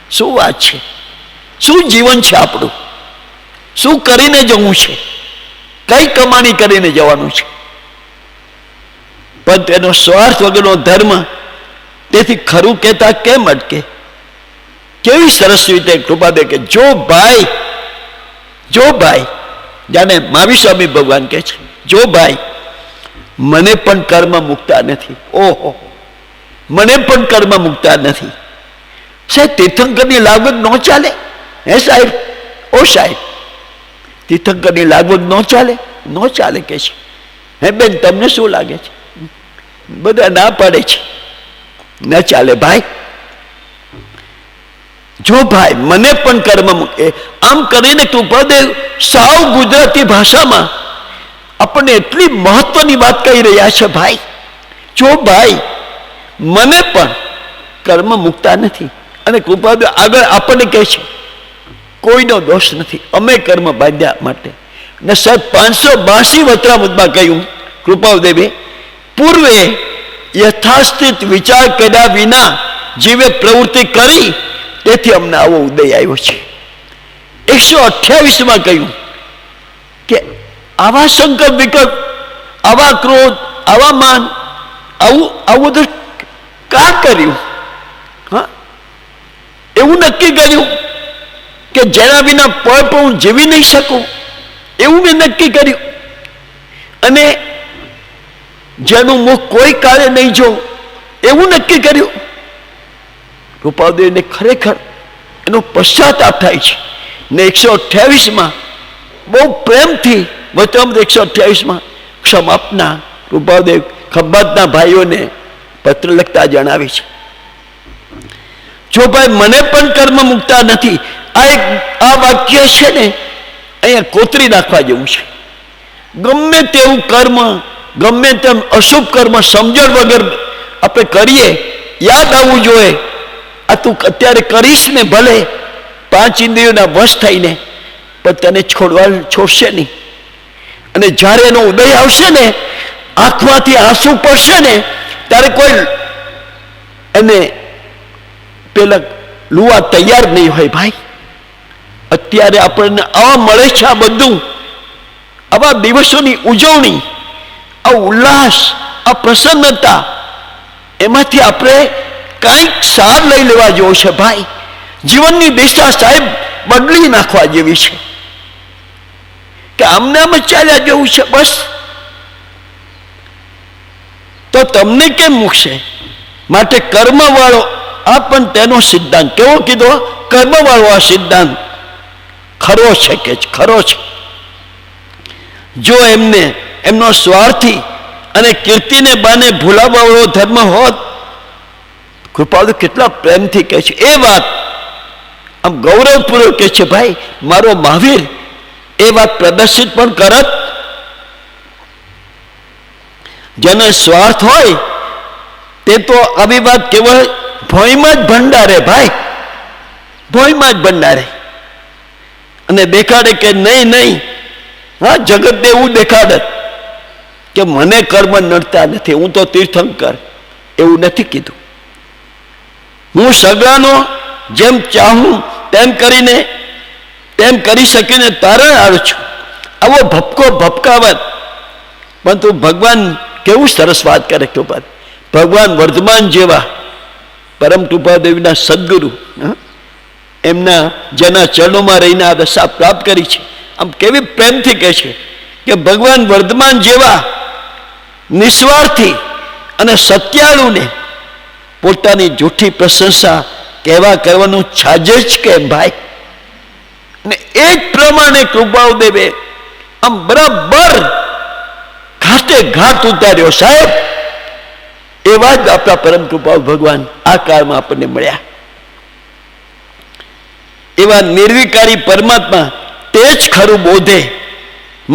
શું વાત છે? શું જીવન છે આપણું? શું કરીને જવું છે? કઈ કમાણી કરીને જવાનું છે? પણ તેનો સ્વાર્થ વગરનો ધર્મ. તેથી ખરું કહેતા કેમ અટકે? કેવી સરસ રીતે કૃપાદેવ કે જો ભાઈ જાણે મહાવીર સ્વામી ભગવાન કહે છે, જો ભાઈ મને પણ કર્મ મુકતા નથી. ઓહો, મને પણ કર્મ મુકતા નથી. સાહેબ તીર્થંકરની લાગવગ ન ચાલે? હે સાહેબ, ઓ સાહેબ, તીર્થંકરની લાગવગ ન ચાલે? ન ચાલે કે છે. હે બેન, તમને શું લાગે છે? બધા ના પાડે છે, ન ચાલે ભાઈ. જો ભાઈ મને પણ કર્મ મૂકે, આમ કરીને કૃપાદેવ સાવ ગુજરાતી ભાષામાં આપણને એટલી મહત્વની વાત કહી રહ્યા છે. ભાઈ જો ભાઈ મને પણ કર્મ મુકતા નથી, અને કૃપાદેવ આગળ આપણને કહે છે કોઈનો દોષ નથી, અમે કર્મ બાંધ્યા માટે. ને સાહેબ 582 વચનામૃતમાં કહ્યું કૃપાદેવે, પૂર્વે યથાસ્થિત વિચાર કર્યા વિના જીવે પ્રવૃત્તિ કરી, તેથી અમને આવો ઉદય આવ્યો છે. 128માં કહ્યું કે આવા સંકલ્પ વિકલ્પ, આવા ક્રોધ, આવા માન, આવું બધું કા કર્યું? હા, એવું નક્કી કર્યું કે જેના વિના પળ પણ હું જીવી નહીં શકું, એવું મેં નક્કી કર્યું. અને જેનું મુખ કોઈ કાળે નહીં જોઉં, એવું નક્કી કર્યું. કૃપાદેવને ખરેખર એનો પશ્ચાતાપ થાય છે. ને 128માં બહુ પ્રેમથી વચનામૃત 128માં ક્ષમાપના કૃપાદેવ ખંભાતના ભાઈઓને પત્ર લખતા જણાવે છે, જો ભાઈ મને પણ કર્મ મુકતા નથી. આ વાક્ય છે ને, અહીંયા કોતરી નાખવા જેવું છે. ગમે તેવું કર્મ, ગમે તેમ અશુભ કર્મ સમજણ વગર આપણે કરીએ, યાદ આવવું જોઈએ આ તું અત્યારે કરીશ ને ભલે 5 ઇન્દ્રિયોના વશ થઈને, પણ તને છોડશે નહીં. અને જ્યારે એનો ઉદય આવશે ને, આંખમાંથી આંસુ પડશે ને, ત્યારે કોઈ એને પેલા લુવા તૈયાર નહીં હોય. ભાઈ અત્યારે આપણને આવા મળે છે, આ બધું આવા દિવસોની ઉજવણી, આ ઉલ્લાસ, આ પ્રસન્નતા, એમાંથી આપણે કંઈક સાર લઈ લેવા જેવો છે. ભાઈ જીવનની દિશા સાહેબ બદલી નાખવા જેવી છે, કે આમને આમ ચાલ્યા જેવું છે બસ. તો તમને કેમ મૂકશે? માટે કર્મવાળો આ પણ તેનો સિદ્ધાંત કેવો કીધો? કર્મવાળો આ સિદ્ધાંત ખરો છે કે ખરો છે. જો એમનો સ્વાર્થી અને કીર્તિને બાને ભૂલાવાળો ધર્મ હોત, કૃપાળુ કેટલા પ્રેમથી કહે છે એ વાત, આમ ગૌરવપૂર્વક કહે છે, ભાઈ મારો મહાવીર એ વાત પ્રદર્શિત પણ કરત. જેનો સ્વાર્થ હોય તે તો આવી વાત કેવળ ભોયમાં જ ભંડારે. ભાઈ ભોયમાં જ ભંડારે અને દેખાડે કે નહીં નહીં. હા, જગતને એવું દેખાડે કે મને કર્મ નડતા નથી, હું તો તીર્થંકર. એવું નથી કીધું. હું સગડાનો જેમ ચાહું તેમ કરી શકીને તારણ આવું છું. આવો ભપકો ભપકાવત. પરંતુ ભગવાન કેવું સરસ વાત કરે. ભગવાન વર્ધમાન જેવા પરમ કૃપાદેવીના સદગુરુ, એમના જેના ચરણોમાં રહીને આ દશા પ્રાપ્ત કરી છે, આમ કેવી પ્રેમથી કહે છે કે ભગવાન વર્ધમાન જેવા નિસ્વાર્થી અને સત્યાળુને પોતાની જૂઠી પ્રશંસા કહેવા કરવાનું છાજે જ કેમ? ભાઈ ને એ જ પ્રમાણે કૃપાદેવે આમ બરાબર ઘાટે ઘાટ ઉતાર્યો. સાહેબ એવા જ આપણા પરમ કૃપાળુ ભગવાન આ કાળમાં આપણને મળ્યા. એવા નિર્વિકારી પરમાત્મા તે જ ખરું બોધે.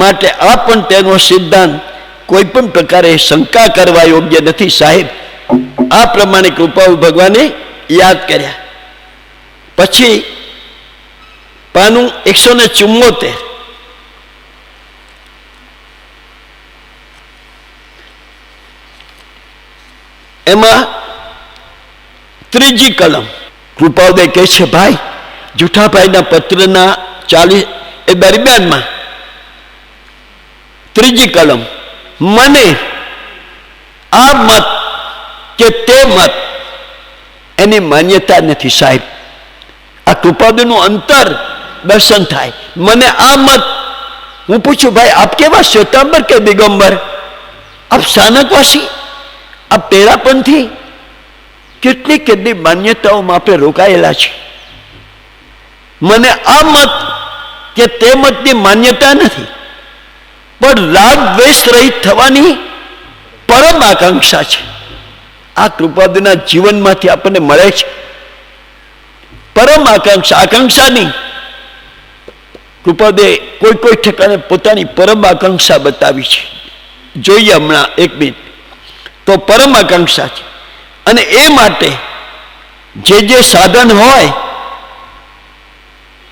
માટે આ પણ તેનો સિદ્ધાંત કોઈ પણ પ્રકારે શંકા કરવા યોગ્ય નથી. સાહેબ આ પ્રમાણે કૃપાળુ ભગવાને યાદ કર્યા. પછી પાનું 174, એમાં 3જી કલમ કૃપાળુદેવ કહે છે, ભાઈ જુઠાભાઈના પત્રના 40 એ દરમિયાનમાં 3જી કલમ, મને આ મત કે તે મત એની માન્યતા નથી. સાહેબ આ કૃપાળુનું અંતર દર્શન થાય. મને આ મત, હું પૂછું ભાઈ આપ કેવા શ્વેતાંબર કે દિગંબર? આપ સ્થાનકવાસી, આપ તેરાપંથી કેટલી કેટલી માન્યતાઓમાં આપણે રોકાયેલા છે. મને આ મત કે તે મતની માન્યતા નથી, પણ રાગ દ્વેષ રહિત થવાની પરમ આકાંક્ષા છે. આ કૃપાદુના જીવનમાંથી આપણને મળે છે પરમ આકાંક્ષા. આકાંક્ષા નહીં, કૃપાદે કોઈ કોઈ ઠેકાણે પોતાની પરમ આકાંક્ષા બતાવી છે. જોઈએ હમણાં એક મિનિટ. તો પરમ આકાંક્ષા છે, અને એ માટે જે જે સાધન હોય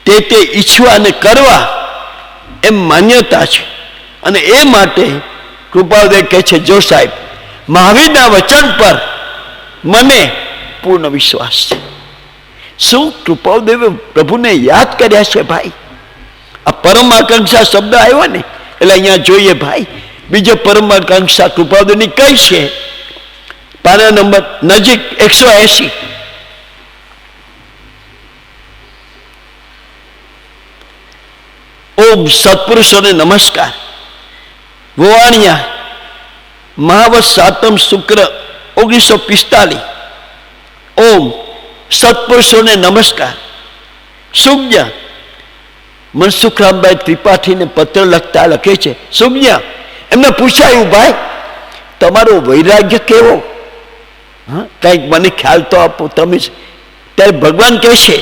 તે ઈચ્છવા અને કરવા એમ માન્યતા છે. અને એ માટે કૃપાદે કહે છે, જો સાહેબ, મહાવીરના વચન પર મને પૂર્ણ વિશ્વાસ છે. શું કૃપાદેવે પ્રભુને યાદ કર્યા છે ભાઈ? આ પરમ આકાંક્ષા શબ્દ આવ્યો ને એટલે અહીંયા જોઈએ ભાઈ, બીજો પરમ આકાંક્ષા કૃપાદેવની કઈ છે? પાના નંબર નજીક 180. ઓમ સત્પુરુષોને નમસ્કાર. વોવાણિયા મહાવત સાતમ શુક્ર 1945. ઓમ સત્પુરુષોને નમસ્કાર. સુજ્ઞા મનસુખરામભાઈ ત્રિપાઠીને પત્ર લખતા લખે છે, સુજ્ઞા એમને પૂછાયું, ભાઈ તમારો વૈરાગ્ય કેવો? કંઈક મને ખ્યાલ તો આપો તમે. ત્યારે ભગવાન કહે છે,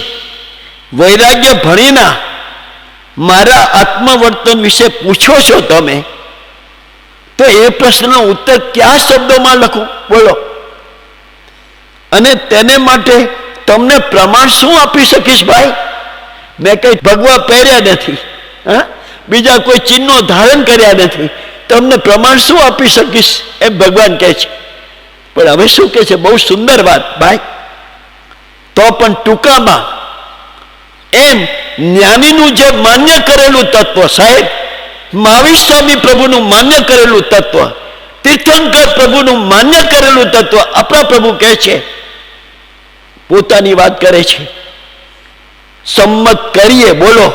વૈરાગ્ય ભણીના મારા આત્મવર્તન વિશે પૂછો છો તમે, તો એ પ્રશ્નનો ઉત્તર કયા શબ્દોમાં લખું? બોલો. અને તેને માટે તમને પ્રમાણ શું આપી શકીશ ભાઈ? મેં કઈ ભગવા પહેર્યા નથી, બીજા કોઈ ચિહ્નો ધારણ કર્યા નથી, તમને પ્રમાણ શું આપી શકીશ? એમ ભગવાન કહે છે. પણ હવે શું કહે છે? બહુ સુંદર વાત ભાઈ. તો પણ ટૂંકામાં એમ જ્ઞાનીનું જે માન્ય કરેલું તત્વ, સાહેબ મહાવીર સ્વામી પ્રભુનું માન્ય કરેલું તત્વ, તીર્થંકર પ્રભુનું માન્ય કરેલું તત્વ આપણા પ્રભુ કહે છે, પોતાની વાત કરે છે, સંમત કરીએ. બોલો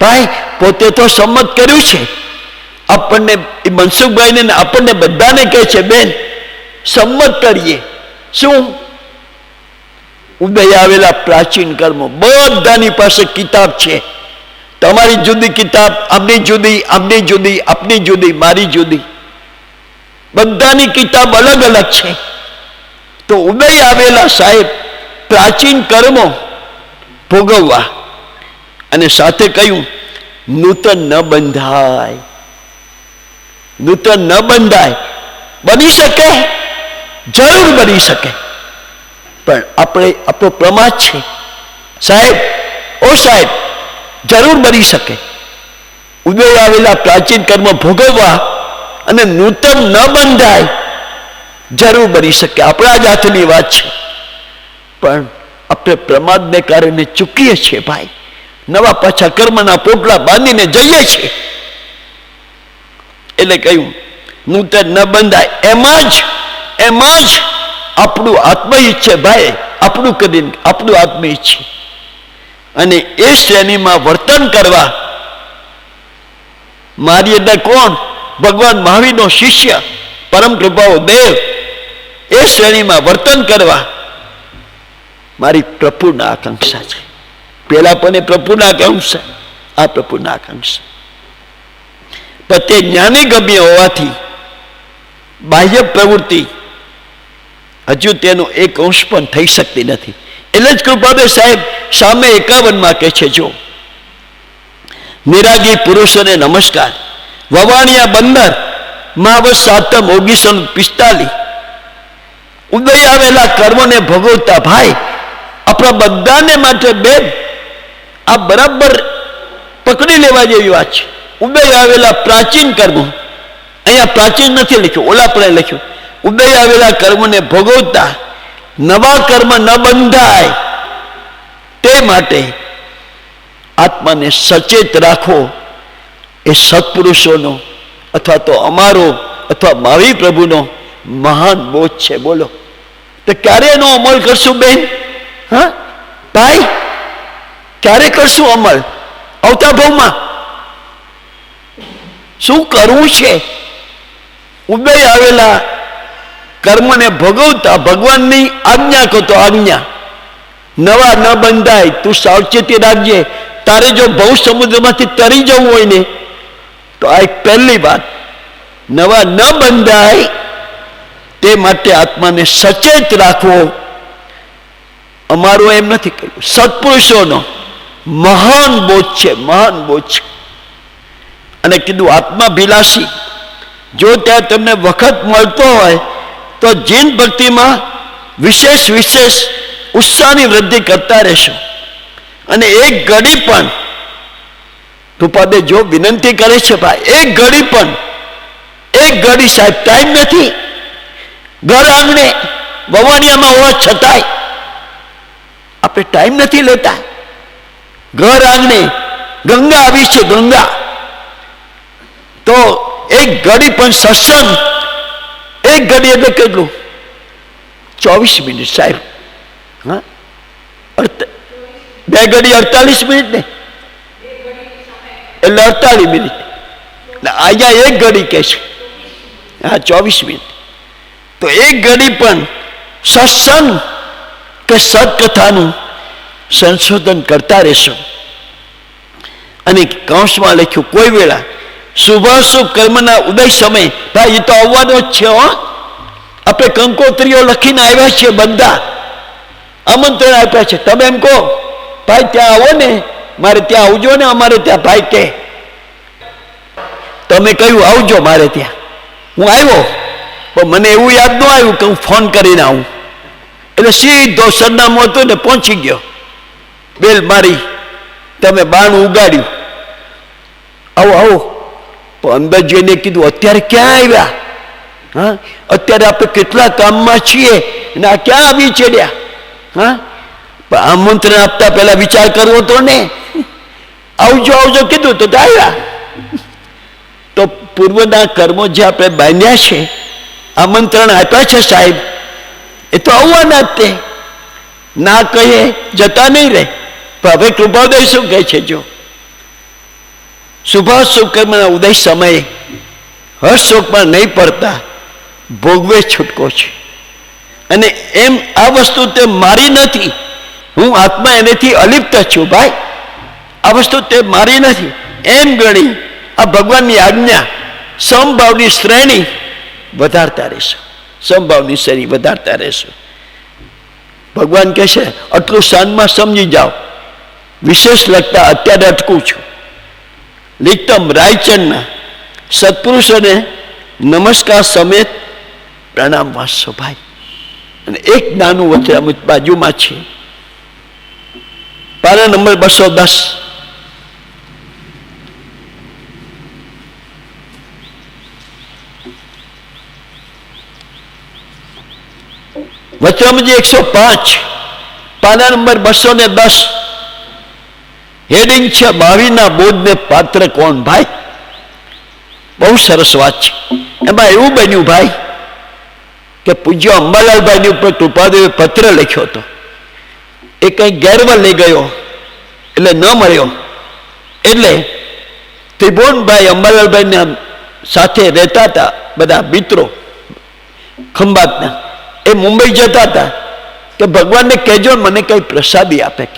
ભાઈ, પોતે તો સંમત કર્યું છે. આપણને મનસુખભાઈને આપણને બધાને કહે છે, બેન સંમત કરીએ. શું? ઉદય આવેલા પ્રાચીન કર્મો બધાની પાસે કિતાબ છે. તમારી જુદી કિતાબ, આપની જુદી, આપની જુદી, આપની જુદી, મારી જુદી, બધાની કિતાબ અલગ અલગ છે. તો ઉદય આવેલા સાહેબ પ્રાચીન કર્મો ભોગવવા, અને સાથે કહ્યું નૂતન ન બંધાય. નૂતન ન બંધાય. બની શકે, જરૂર બની શકે, પણ આપણે આપણો પ્રમાદ છે સાહેબ. ઓ સાહેબ, જરૂર બની શકે. ઉદય આવેલા પ્રાચીન કર્મ ભોગવવા અને નૂતન ન બંધાય, જરૂર બની શકે. આપણા જ હાથની વાત છે. પણ આપણે પ્રમાદને કારણે ચૂકીએ છીએ ભાઈ. નવા પાછા કર્મના પોટલા બાંધીને જઈએ છીએ. એટલે કહ્યું નૂતન ન બંધાય. એમાં જ આપણું આત્મહિત છે ભાઈ. આપણું કરીને આપણું આત્મહિત છે. અને એ શ્રેણીમાં વર્તન કરવા, મારી એટલે કોણ? ભગવાન મહાવીરનો શિષ્ય પરમ કૃપાઓ દેવ. એ શ્રેણીમાં વર્તન કરવા મારી પ્રભુના આકાંક્ષા છે. પેલા પણ પ્રભુના આકાંક્ષા, આ પ્રભુના આકાંક્ષા. પણ તે જ્ઞાની ગમ્ય હોવાથી બાહ્ય પ્રવૃત્તિ હજુ તેનો એક અંશ પણ થઈ શકતી નથી. એટલે જ કૃપાદે સાહેબ સામે 51 કહે છે, જો નિરાગી પુરુષોને નમસ્કાર. વવાણિયા બંદર મહાવત સાતમ 1945. ઉદય આવેલા કર્મોને ભોગવતા ભાઈ આપણા બધાને માટે બેન આ બરાબર પકડી લેવા જેવી વાત છે. ઉદય આવેલા પ્રાચીન કર્મો, અહીંયા પ્રાચીન નથી લખ્યું, ઓલા પણ લખ્યું. ઉદય આવેલા કર્મોને ભોગવતા નવા કર્મ ન બંધાય તે માટે આત્માને સચેત રાખો. એ સત્પુરુષોનો અથવા તો અમારો અથવા મહાવીર પ્રભુનો મહાન બોધ છે. બોલો, તો ક્યારે એનો અમલ કરશું બેન? હા ભાઈ, ક્યારે કરશું અમલ? આવતા ભાવમાં શું કરવું છે? ઉદય આવેલા કર્મને ભોગવતા ભગવાનની આજ્ઞા કહો તો આજ્ઞા, નવા ન બંધાય, તું સાવચેતી રાખજે. તારે જો ભવ સમુદ્રમાંથી તરી જવું હોય ને તો આ એક પહેલી વાત, નવા ન બંધાય તે માટે આત્માને સચેત રાખવો. અમારું એમ નથી કહ્યું, સત્પુરુષોનો મહાન બોધ છે, મહાન બોધ છે. અને કીધું આત્માભિલાષી, જો ત્યાં તમને વખત મળતો હોય તો જીન ભક્તિમાં વિશેષ વિશેષ ઉત્સાહની વૃદ્ધિ કરતા રહેશો. અને એક ઘડી પણ કૃપાદે જો વિનંતી કરે છે ભાઈ, એક ઘડી પણ, એક ઘડી સાહેબ ટાઈમ નથી. ઘર આંગણે વવાણિયામાં હોવા છતાંય આપણે ટાઈમ નથી લેતા. ઘર આંગણે ગંગા આવી છે, ગંગા. તો એક ઘડી પણ સત્સંગ, એક ઘડી એટલે કેટલું? 24 મિનિટ સાહેબ. હા, 2 ઘડી 48 મિનિટ ને, એટલે 48 મિનિટ. અહીંયા એક ઘડી કે છે, હા 24 મિનિટ. તો એક ઘડી પણ સત્સંગ કે સત્કથાનું સંશોધન કરતા રહેશો. અને કૌંસમાં લખ્યું, કોઈ વેળા શુભાશુભ કર્મના ઉદય સમય, ભાઈ એ તો આવવાનો જ છે. હો, આપણે કંકોત્રીઓ લખીને આવ્યા છીએ, બધા આમંત્રણ આપ્યા છે. તમે એમ કહો ભાઈ ત્યાં આવો ને, મારે ત્યાં આવજો ને, અમારે ત્યાં ભાઈ કે તમે કહ્યું આવજો મારે ત્યાં. હું આવ્યો પણ મને એવું યાદ ન આવ્યું કે હું ફોન કરીને આવું. એટલે સીધો સરનામું હતું ને પહોંચી ગયો, બેલ મારી, તમે બાણું ઉગાડ્યું, આવો આવો. પણ અંદર જઈને કીધું અત્યારે ક્યાં આવ્યા? હા, અત્યારે આપણે કેટલા કામમાં છીએ અને આ ક્યાં આવી ચડ્યા? હા, પણ આમંત્રણ આપતા પહેલા વિચાર કરવો તો ને, આવજો આવજો કીધું તો આવ્યા. તો પૂર્વના કર્મો જે આપણે બાંધ્યા છે, આમંત્રણ આપ્યા છે સાહેબ, એ તો આવવાના જ. તે ના કહીએ જતા નહીં રહે. પણ હવે કૃપાદય શું કહે છે? જો શુભાશુભ કર્મના ઉદય સમયે હર્ષ શોકમાં નહીં પડતા ભોગવે છૂટકો છે. અને એમ આ વસ્તુ તે મારી નથી, હું આત્મા એનેથી અલિપ્ત છું. ભાઈ આ વસ્તુ તે મારી નથી એમ ગણી આ ભગવાનની આજ્ઞા, સમભાવની શ્રેણી વધારતા રહેશો, સમભાવની શ્રેણી વધારતા રહેશો. ભગવાન કહે છે આટલું શાનમાં સમજી જાઓ. વિશેષ લખતા અત્યારે અટકું છું. લીકતમ રાયચંદના સત્પુરુષોને નમસ્કાર સમેત પ્રણામ વાંચશો ભાઈ. અને એક નાનું વચરામૃત બાજુમાં છે, પાના નંબર 210. વચરામૃત 105, પાના નંબર 210. હેડિંગ છે મહાવીરના બોધને પાત્ર કોણ? ભાઈ બહુ સરસ વાત છે. એમાં એવું બન્યું ભાઈ કે પૂજ્ય અંબાલાલભાઈની ઉપર કૃપાદેવે પત્ર લખ્યો હતો. એ કંઈ ગેરવલ લઈ ગયો એટલે ન મળ્યો. એટલે ત્રિભુવનભાઈ અંબાલાલભાઈના સાથે રહેતા હતા, બધા મિત્રો ખંભાતના, એ મુંબઈ જતા હતા કે ભગવાનને કહેજો મને કંઈ પ્રસાદી આપે,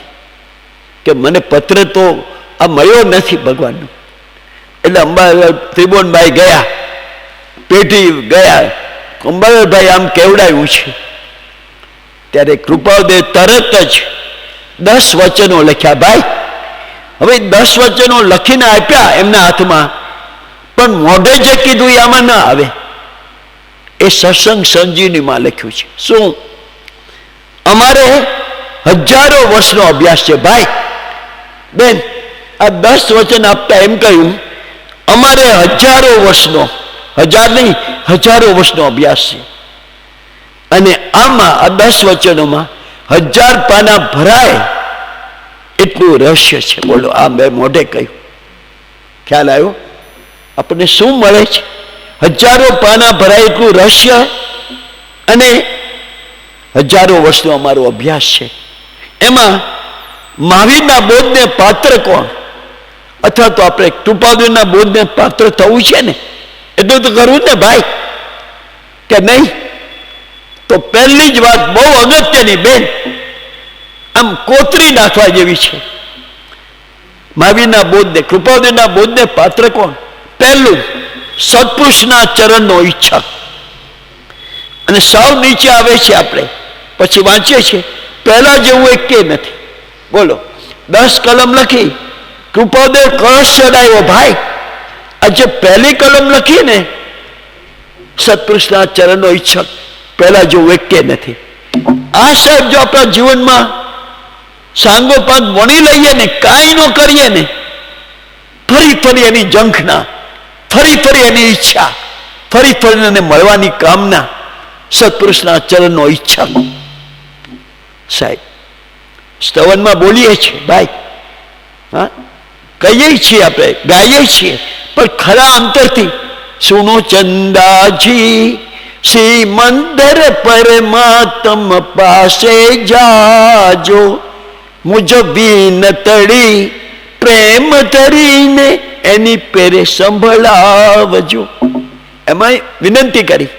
કે મને પત્ર તો આ મળ્યો નથી ભગવાનનો. એટલે અંબાલાલ ત્રિભુવનભાઈ ગયા, પેઢી ગયા, અંબાલાલભાઈ આમ કેવડાયું છે. ત્યારે કૃપાદેવ તરત જ 10 વચનો લખ્યા. ભાઈ હવે 10 વચનો લખીને આપ્યા એમના હાથમાં, પણ મોઢે જે કીધું એ આમાં ના આવે. એ સત્સંગ સંજીવનીમાં લખ્યું છે. શું? અમારે હજારો વર્ષનો અભ્યાસ છે ભાઈ. બેન આ 10 વચન આપતા એમ કહ્યું અમારે હજારો વર્ષનો, હજાર નહીં હજારો વર્ષનો અભ્યાસ છે. અને આમાં આ 10 વચનોમાં 1000 પાના ભરાય એટલું રહસ્ય છે. બોલો, આ મેં મોઢે કહ્યું. ખ્યાલ આવ્યો? આપણને શું મળે છે? હજારો પાના ભરાય એટલું રહસ્ય, અને હજારો વર્ષનો અમારો અભ્યાસ છે. એમાં મહાવીરના બોધને પાત્ર કોણ? અથવા તો આપણે કૃપાદેવના બોધને પાત્ર થવું છે ને, એટલું તો કરવું ને ભાઈ, કે નહીં? તો પહેલી જ વાત બહુ અગત્યની બેન, આમ કોતરી નાખવા જેવી છે. મહાવીરના બોધને, કૃપાદેવના બોધને પાત્ર કોણ? પહેલું સત્પુરુષના ચરણનો ઈચ્છા. અને સાવ નીચે આવે છે, આપણે પછી વાંચીએ છીએ, પહેલા જેવું એક કે નથી. બોલો, 10 કલમ લખી, કૃપાદેવ કળશ ચડાવ્યો. ભાઈ, આજે પહેલી કલમ લખી ને, સત્પુરુષના ચરણનો ઈચ્છક, પહેલા જેવું એક કે નથી. આ સાહેબ જો આપણા જીવનમાં સાંગોપાંગ વણી લઈએ ને, કાંઈ ન કરીએ ને, ફરી ફરી એની ઝંખના, ફરી ફરી એની ઈચ્છા, ફરી ફરી એને મળવાની કામના, સત્પુરુષના ચરણનો ઈચ્છા. સાહેબ સ્તવનમાં બોલીએ છીએ ભાઈ, હા, કહીએ છીએ, આપણે ગાઈએ છીએ, પણ ખરા અંતરથી સુનો ચંદાજી શ્રી મંદર પરમાત્મ પાસે જાજો, મુજ વિનતડી પ્રેમ ધરીને એની પેરે સંભળાવજો. એમાં વિનંતી કરી.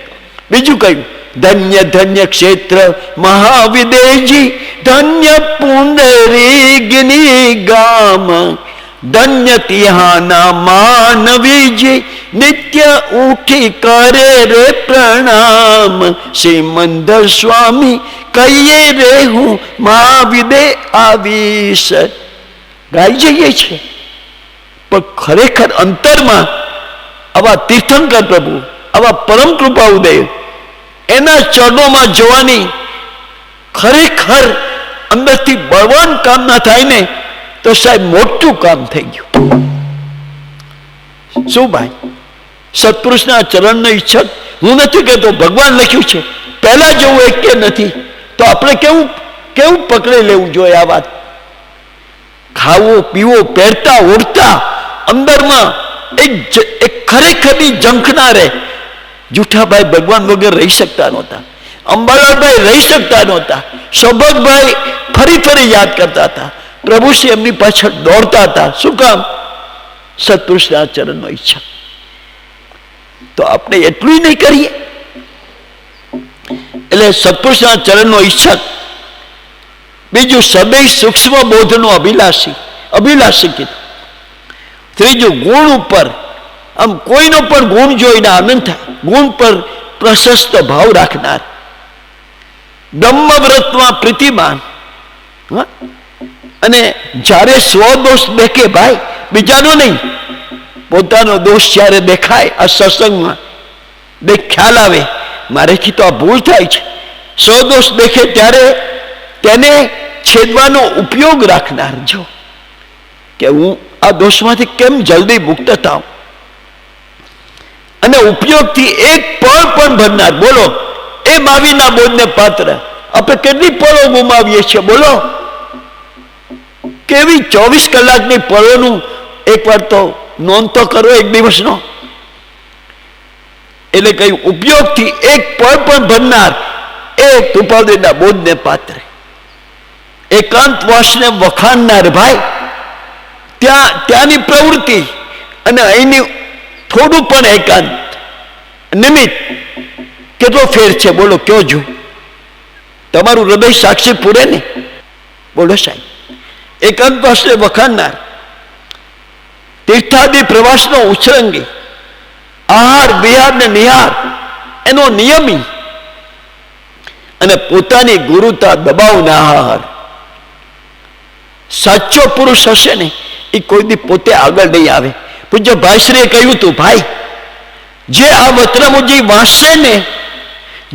બીજું કહ્યું, ધન્ય ધન્ય ક્ષેત્ર મહાવિદેજી, ધન્ય પુંડરીગની ગામ, ધન્ય તિહાના માનવીજી, નિત્ય ઉઠી કરે રે પ્રણામ. શ્રીમંદર સ્વામી કહીએ રે હું મહાવિદે આવીશ. ગાઈ જઈએ છીએ, પણ ખરેખર અંતરમાં આવા તીર્થંકર પ્રભુ, આવા પરમ કૃપા ઉદય, એના ચરણોમાં જવાની ખરેખર અંદરથી બળવાન કામ ના થાય ને, તો સાહેબ મોટું કામ થઈ ગયું. શું ભાઈ, સત્પુરુષના ચરણનો ઈચ્છક. હું નથી કહેતો, ભગવાન લખ્યું છે, પહેલા જેવું એક કે નથી. તો આપણે કેવું કેવું પકડી લેવું જોઈએ આ વાત. ખાવો પીવો, પહેરતા ઓઢતા, અંદરમાં એક ખરેખરની ઝંખના રહે. જુઠાભાઈ ભગવાન વગર રહી શકતા નહોતા, અંબાલાલભાઈ રહી શકતા નહોતા, સૌભાગભાઈ ફરી ફરી યાદ કરતા હતા, પ્રભુશ્રી એમની પાછળ દોડતા હતા. શું કામ? સત્પુરુષના ચરણનો ઈચ્છા. તો આપણે એટલું નહીં કરીએ. એટલે સત્પુરુષના ચરણનો ઈચ્છક. બીજું, સદૈવ સૂક્ષ્મ બોધનો અભિલાષી. અભિલાષી કીધું. ત્રીજું, ગુણ ઉપર, આમ કોઈનો પણ ગુણ જોઈને આનંદ થાય, ગુણ પર પ્રશસ્ત ભાવ રાખનાર, બ્રહ્મવ્રતમાં પ્રીતિમાન. અને જ્યારે સ્વદોષ દેખે, ભાઈ બીજાનો નહીં, પોતાનો દોષ જ્યારે દેખાય આ સત્સંગમાં, ખ્યાલ આવે મારેથી તો આ ભૂલ થાય છે, સ્વદોષ દેખે ત્યારે તેને છેદવાનો ઉપયોગ રાખનાર. જો કે હું આ દોષમાંથી કેમ જલ્દી મુક્ત થાઉં, અને ઉપયોગથી એક પળ પણ ભરનાર. બોલો, એ મહાવીરના બોધને પાત્ર. આપણે કેટલી પળો ગુમાવીએ છીએ, બોલો. કેવી 24 કલાકની પળોનું એકવાર તો નોંધ તો કરો એક દિવસનો. એટલે કઈ ઉપયોગથી એક પળ પણ ભરનાર એ કૃપાદેવના બોધને પાત્ર. એકાંતવાસને વખાણનાર. ભાઈ, ત્યાંની પ્રવૃત્તિ અને અહીંની થોડું પણ એકાંત નિમિત્ત કેટલો ફેર છે, બોલો. કયો જો તમારું હૃદય સાક્ષી પૂરે ને, બોલો સાહેબ. એકાંતવાસને વખાણનાર, તીર્થાદી પ્રવાસનો ઉછરંગી, આહાર વિહાર ને નિહાર એનો નિયમી, અને પોતાની ગુરુતા દબાવનાર. સાચો પુરુષ હશે ને એ કોઈ દી પોતે આગળ નહીં આવે. પૂજ્ય ભાઈશ્રીએ કહ્યું હતું, ભાઈ જે આ વત્રમુજી વાંચશે ને,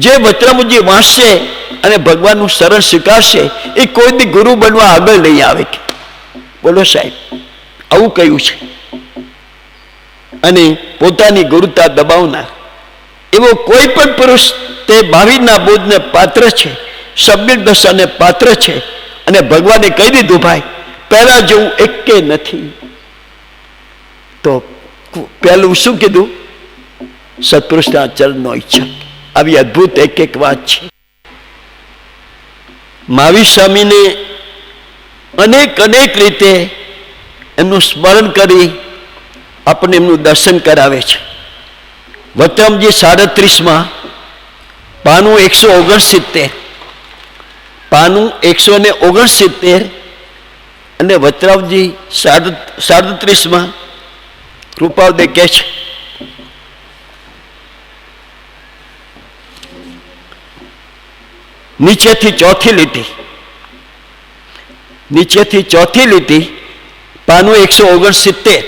જે વત્રમુજી વાંચશે અને ભગવાનનું શરણ સ્વીકારશે, એ કોઈ દી ગુરુ બનવા આગળ નહીં આવે. બોલો સાહેબ, આવું કહ્યું છે. અને પોતાની ગુરુતા દબાવનાર એવો કોઈ પણ પુરુષ તે મહાવીરના બોધને પાત્ર છે, સમ્યક દશાને પાત્ર છે. અને ભગવાને કહી દીધું, ભાઈ પહેલા જેવું એક કે નથી. તો પહેલું શું કીધું? સત્પુરુષના ચરણનો ઈચ્છા. આવી અદભુત એક એક વાત છે. મહાવીર સ્વામીને અનેક અનેક રીતે એમનું સ્મરણ કરી આપણને એમનું દર્શન કરાવે છે. વત્રમજી 37માં પાનું 169, પાનું 169, અને વતરાવજી 37 કૃપાવદે કહે છે, નીચેથી ચોથી લીટી, પાનું 169,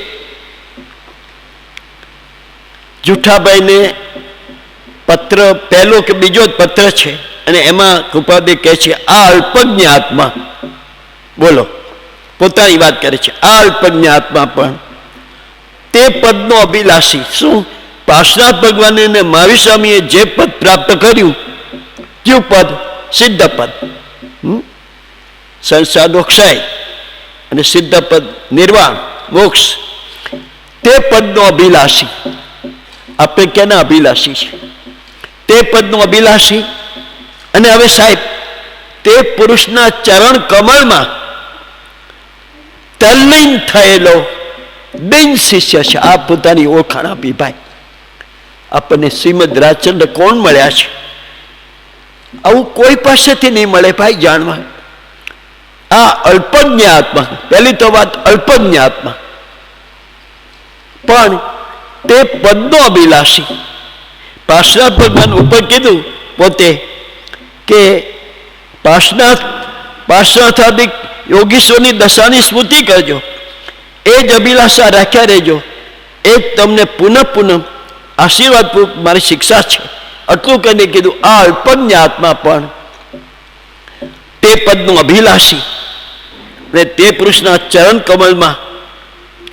જુઠાભાઈને પત્ર પહેલો કે બીજો જ પત્ર છે, અને એમાં કૃપાદે કહે છે, આ અલ્પજ્ઞ આત્મા, બોલો, પોતાની વાત કરે છે, આ અલ્પજ્ઞ આત્મા પણ તે પદનો અભિલાષી. શું? પાર્શ્વનાથ ભગવાન અને મહાવીર સ્વામીએ જે પદ પ્રાપ્ત કર્યું, કયું પદ? સિદ્ધ પદ, સંસારનો ક્ષય, અને સિદ્ધ પદ નિર્વાણ, મોક્ષ. તે પદનો અભિલાષી. આપણે કેના અભિલાષી છે? તે પદનો અભિલાષી. અને હવે સાહેબ, તે પુરુષના ચરણ કમળમાં તલ્લીન થયેલો દિન શિષ્ય છે. આ પોતાની ઓળખાણ આપી ભાઈ. આપણને શ્રીમદ રાજચંદ્ર કોણ મળ્યા છે? આવું કોઈ પાસેથી નહીં મળે ભાઈ જાણવા. આ અલ્પજ્ઞ આત્મા, પહેલી તો વાત અલ્પજ્ઞ આત્મા, પણ તે પદનો અભિલાષી. પાર્શ્વનાથ ભગવાન ઉપર કીધું પોતે કે પાર્શ્વનાથાદિક યોગીશ્વરની દશાની સ્મૃતિ કરજો, એ જ અભિલાષા રાખ્યા રહેજો, એ જ તમને પુનઃ આશીર્વાદ મારી શિક્ષા છે. આટલું કહીને કીધું આ અલ્પજ્ઞ આત્મા પણ તે પદનો અભિલાષી, અને તે પુરુષના ચરણ કમળમાં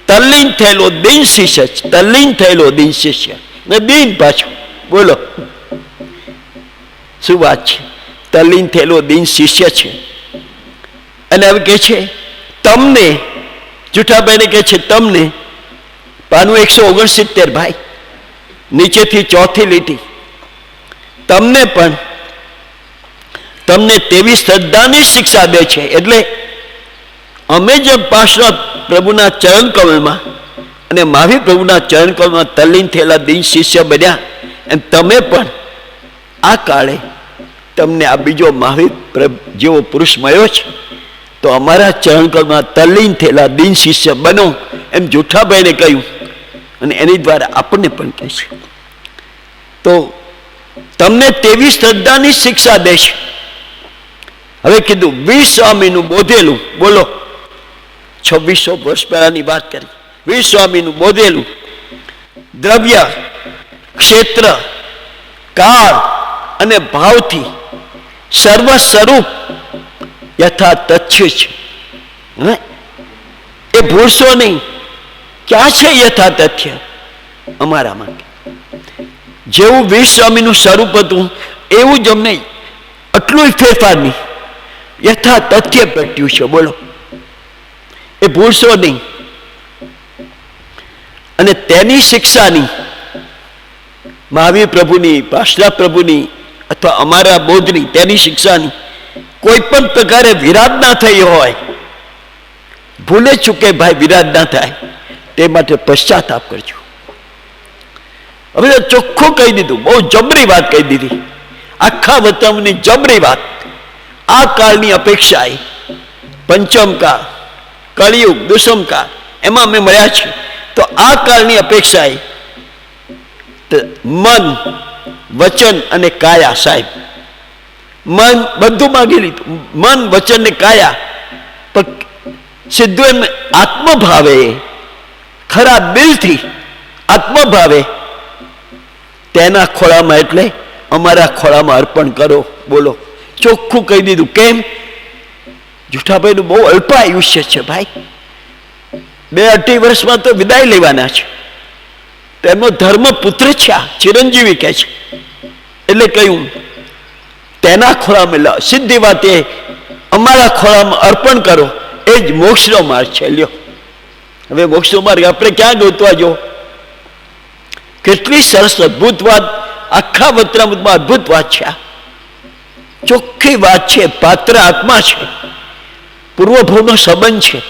તલ્લીન થયેલો દિન શિષ્ય છે. તલ્લીન થયેલો દિન શિષ્ય ને દિન પાછું, બોલો શું વાત છે? તલ્લીન થયેલો દિન શિષ્ય છે. અને હવે કહે છે તમને, જુઠાભાઈને કહે છે તમને, પાનું 169 ભાઈ, નીચેથી ચોથી લીટી, તમને પણ તમને તેવી શ્રદ્ધાની શિક્ષા દે છે. એટલે અમે જે પાર્શ્વનાથ પ્રભુના ચરણ કમળમાં અને મહાવીર પ્રભુના ચરણ કમળમાં તલ્લીન થયેલા દિન શિષ્ય બન્યા, એમ તમે પણ આ કાળે તમને આ બીજો મહાવીર જેવો પુરુષ મળ્યો છે, તો અમારા ચરણ કમળમાં તલ્લીન થયેલા દિન શિષ્ય બનો, એમ જુઠાભાઈને કહ્યું, અને એની દ્વારા આપણને પણ કહે છે. તો તમને તેવી શ્રદ્ધાની શિક્ષા દેશે. હવે કીધું વીર સ્વામીનું બોધેલું, બોલો 2600 વર્ષ પહેલાની વાત કરી, વીર સ્વામીનું બોધેલું દ્રવ્ય, ક્ષેત્ર, કાળ અને ભાવથી સર્વ સ્વરૂપ યથા તથ્ય છે. એ ભૂલશો નહીં. ક્યાં છે યથા તથ્ય? અમારામાં. જેવું વીર સ્વામીનું સ્વરૂપ હતું એવું જ અમને આટલું ફેરફાર નહીં, યથા તથ્ય પ્રગટ્યું છે. બોલો, એ ભૂલશો નહીં. અને તેની શિક્ષાની, મહાવીર પ્રભુની, પાર્શ્વનાથ પ્રભુની અથવા અમારા બોધની, તેની શિક્ષાની કોઈ પણ પ્રકારે વિરાટ ના થઈ હોય, ભૂલે ચૂકે ભાઈ વિરાટ ના થાય, તે માટે પશ્ચાતાપ કરજો. હવે ચોખ્ખું કહી દીધું, બહુ જબરી વાત કહી દીધી, આખા વતનની જબરી વાત. આ કાળની અપેક્ષાએ પંચમકાળ, કળિયુગ, દુષ્મકાળ, એમાં અમે મળ્યા છીએ. તો આ કાળની અપેક્ષાએ મન, વચન અને કાયા, સાહેબ મન બધું માગી લીધું, મન, વચન ને કાયા, પણ સીધું એમ આત્મભાવે, ખરા દિલથી આત્મભાવે તેના ખોળામાં, એટલે અમારા ખોળામાં અર્પણ કરો. બોલો, ચોખ્ખું કહી દીધું. કેમ? જુઠાભાઈનું બહુ અલ્પ આયુષ્ય છે ભાઈ, 2-2.5 વર્ષમાં તો વિદાય લેવાના છે. તેમનો ધર્મ પુત્ર છે, આ ચિરંજીવી કહે છે. એટલે કહ્યું તેના ખોળામાં, સીધી વાત એ અમારા ખોળામાં અર્પણ કરો, એ જ મોક્ષનો માર્ગ છે. લ્યો, હવે મોક્ષનો માર્ગ આપણે ક્યાં ગોતવા? જો કેટલી સરસ અદભુત વાત, આખા વતરામૃતમાં અદભુત વાત છે. આ ચોખ્ખી વાત છે. પાત્ર આત્મા છે, પૂર્વભવનો સંબંધ છે.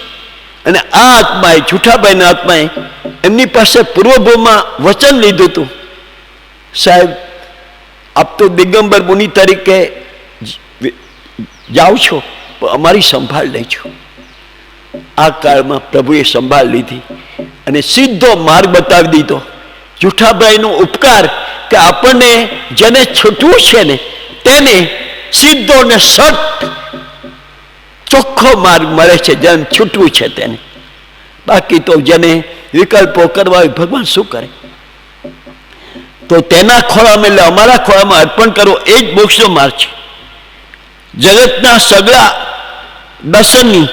અને આ આત્માએ, જુઠાભાઈના આત્માએ એમની પાસે પૂર્વભવમાં વચન લીધું હતું, સાહેબ આપ તો દિગંબર મુનિ તરીકે જાઓ છો, પણ અમારી સંભાળ લેજો. આ કાળમાં પ્રભુએ સંભાળ લીધી અને સીધો માર્ગ બતાવી દીધો. જુઠાભાઈનો ઉપકાર કે આપણને જેને છૂટવું છે ને તેને સીધો ને સટ ચોખ્ખો માર્ગ મળે છે, જેને છૂટવું છે તેને. બાકી તો જેને વિકલ્પો કરવા હોય ભગવાન શું કરે? તો તેના ખોળામાં એટલે અમારા ખોળામાં અર્પણ કરો, એ જ મોક્ષનો માર્ગ છે. જગતના સગળા દર્શનની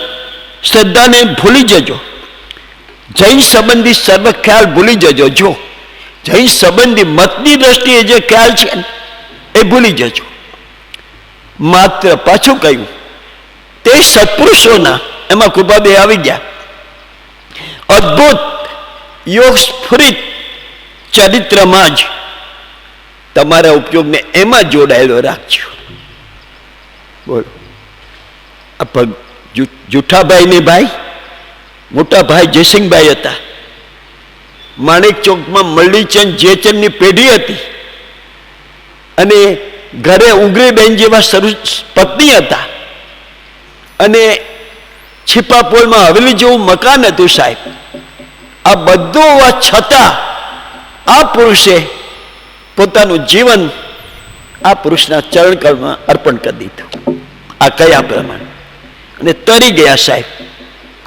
શ્રદ્ધાને ભૂલી જજો. જૈન સંબંધી સર્વ ખ્યાલ ભૂલી જજો. જો જૈન સંબંધી મતની દ્રષ્ટિએ જે ખ્યાલ છે એ ભૂલી જજો. માત્ર પાછું કહ્યું તે સત્પુરુષોના એમાં કૃપાદે આવી ગયા અદ્ભુત યોગ સ્ફુરિત ચરિત્રમાં જ તમારા ઉપયોગને એમાં જોડાયેલો રાખજો. બોલો, જુઠાભાઈ ને ભાઈ મોટા ભાઈ જયસિંહભાઈ હતા. માણેક ચોકમાં મલ્લીચંદ જેચંદની પેઢી હતી અને ઘરે ઉગરીબેન જેવા પત્ની હતા અને છીપાપોળમાં હવેલી જેવું મકાન હતું. સાહેબ, આ બધું હોવા છતાં આ પુરુષે પોતાનું જીવન આ પુરુષના ચરણકળમાં અર્પણ કરી દીધું. આ કયા પ્રમાણે? અને તરી ગયા સાહેબ.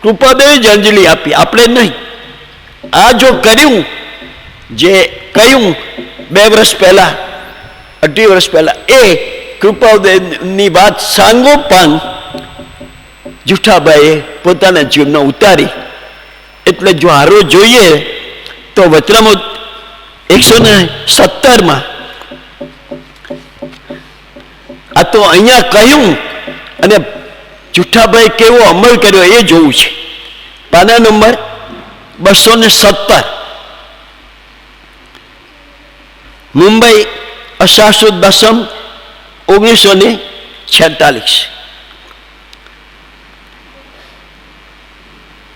કૃપાદેવે જ અંજલિ આપી, આપણે નહીં. આ જો કર્યું, જે કહ્યું 2 વર્ષ પહેલા 2.5 વર્ષ પહેલા, એ કૃપાદેવની વાત સાંગોપાંગ જુઠાભાઈએ પોતાના જીવનમાં ઉતારી. એટલે જો હારો જોઈએ તો વચનામૃત 117માં આ તો અહીંયા કહ્યું અને જુઠાભાઈ કેવો અમલ કર્યો એ જોવું છે. પાના નંબર 217, મુંબઈ 18/10/1946.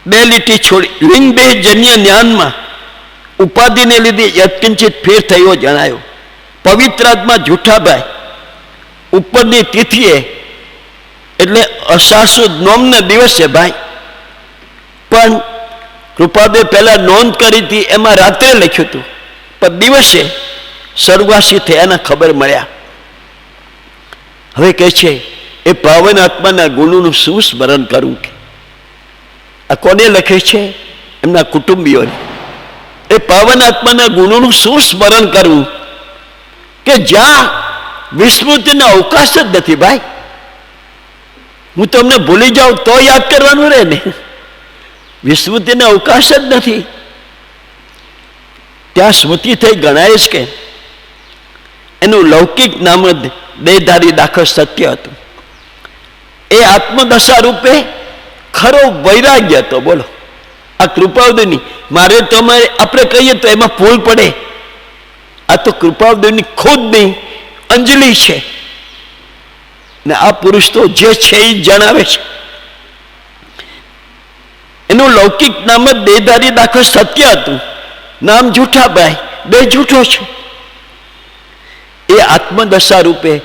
2 લીટી છોડી. લિંગ દેહ જન્ય જ્ઞાનમાં ઉપાધિને લીધે યત્કિંચિત ફેર થયો જણાયો. પવિત્રાત્મા જુઠાભાઈ ઉપરની તિથિએ એટલે 1809ના દિવસે ભાઈ, પણ કૃપાદેવ પહેલા નોંધ કરી હતી એમાં રાત્રે લખ્યું હતું, પણ દિવસે સ્વર્ગવાસી થયાના ખબર મળ્યા. હવે કહે છે એ પાવન આત્માના ગુણોનું શું સ્મરણ કરું? કે આ કોને લખે છે? એમના કુટુંબીઓને. એ પાવન આત્માના ગુણોનું શું સ્મરણ કરવું કે જ્યાં વિસ્મૃતિનો અવકાશ જ નથી ભાઈ. હું તમને ભૂલી જાઉં તો યાદ કરવાનું રહે ને, વિસ્મૃતિનો અવકાશ જ નથી. ત્યાં સ્મૃતિ થઈ ગણાય જ કે એનું લૌકિક નામ જ દેહધારી દાખલ સત્ય હતું. એ આત્મદશા રૂપે ખરો વૈરાગ્ય હતો. બોલો, આ કૃપાવદની મારે તમારે આપણે કહીએ તો એમાં ભૂલ પડે. આ તો કૃપાવદની ખુદની અંજલિ છે ને આ પુરુષ તો જે છે એ જણાવે છે. એનું લૌકિક નામ જ દેહધારી દાખલ સત્ય હતું. નામ જૂઠાભાઈ, બે જૂઠો છે. એ આત્મદશા રૂપે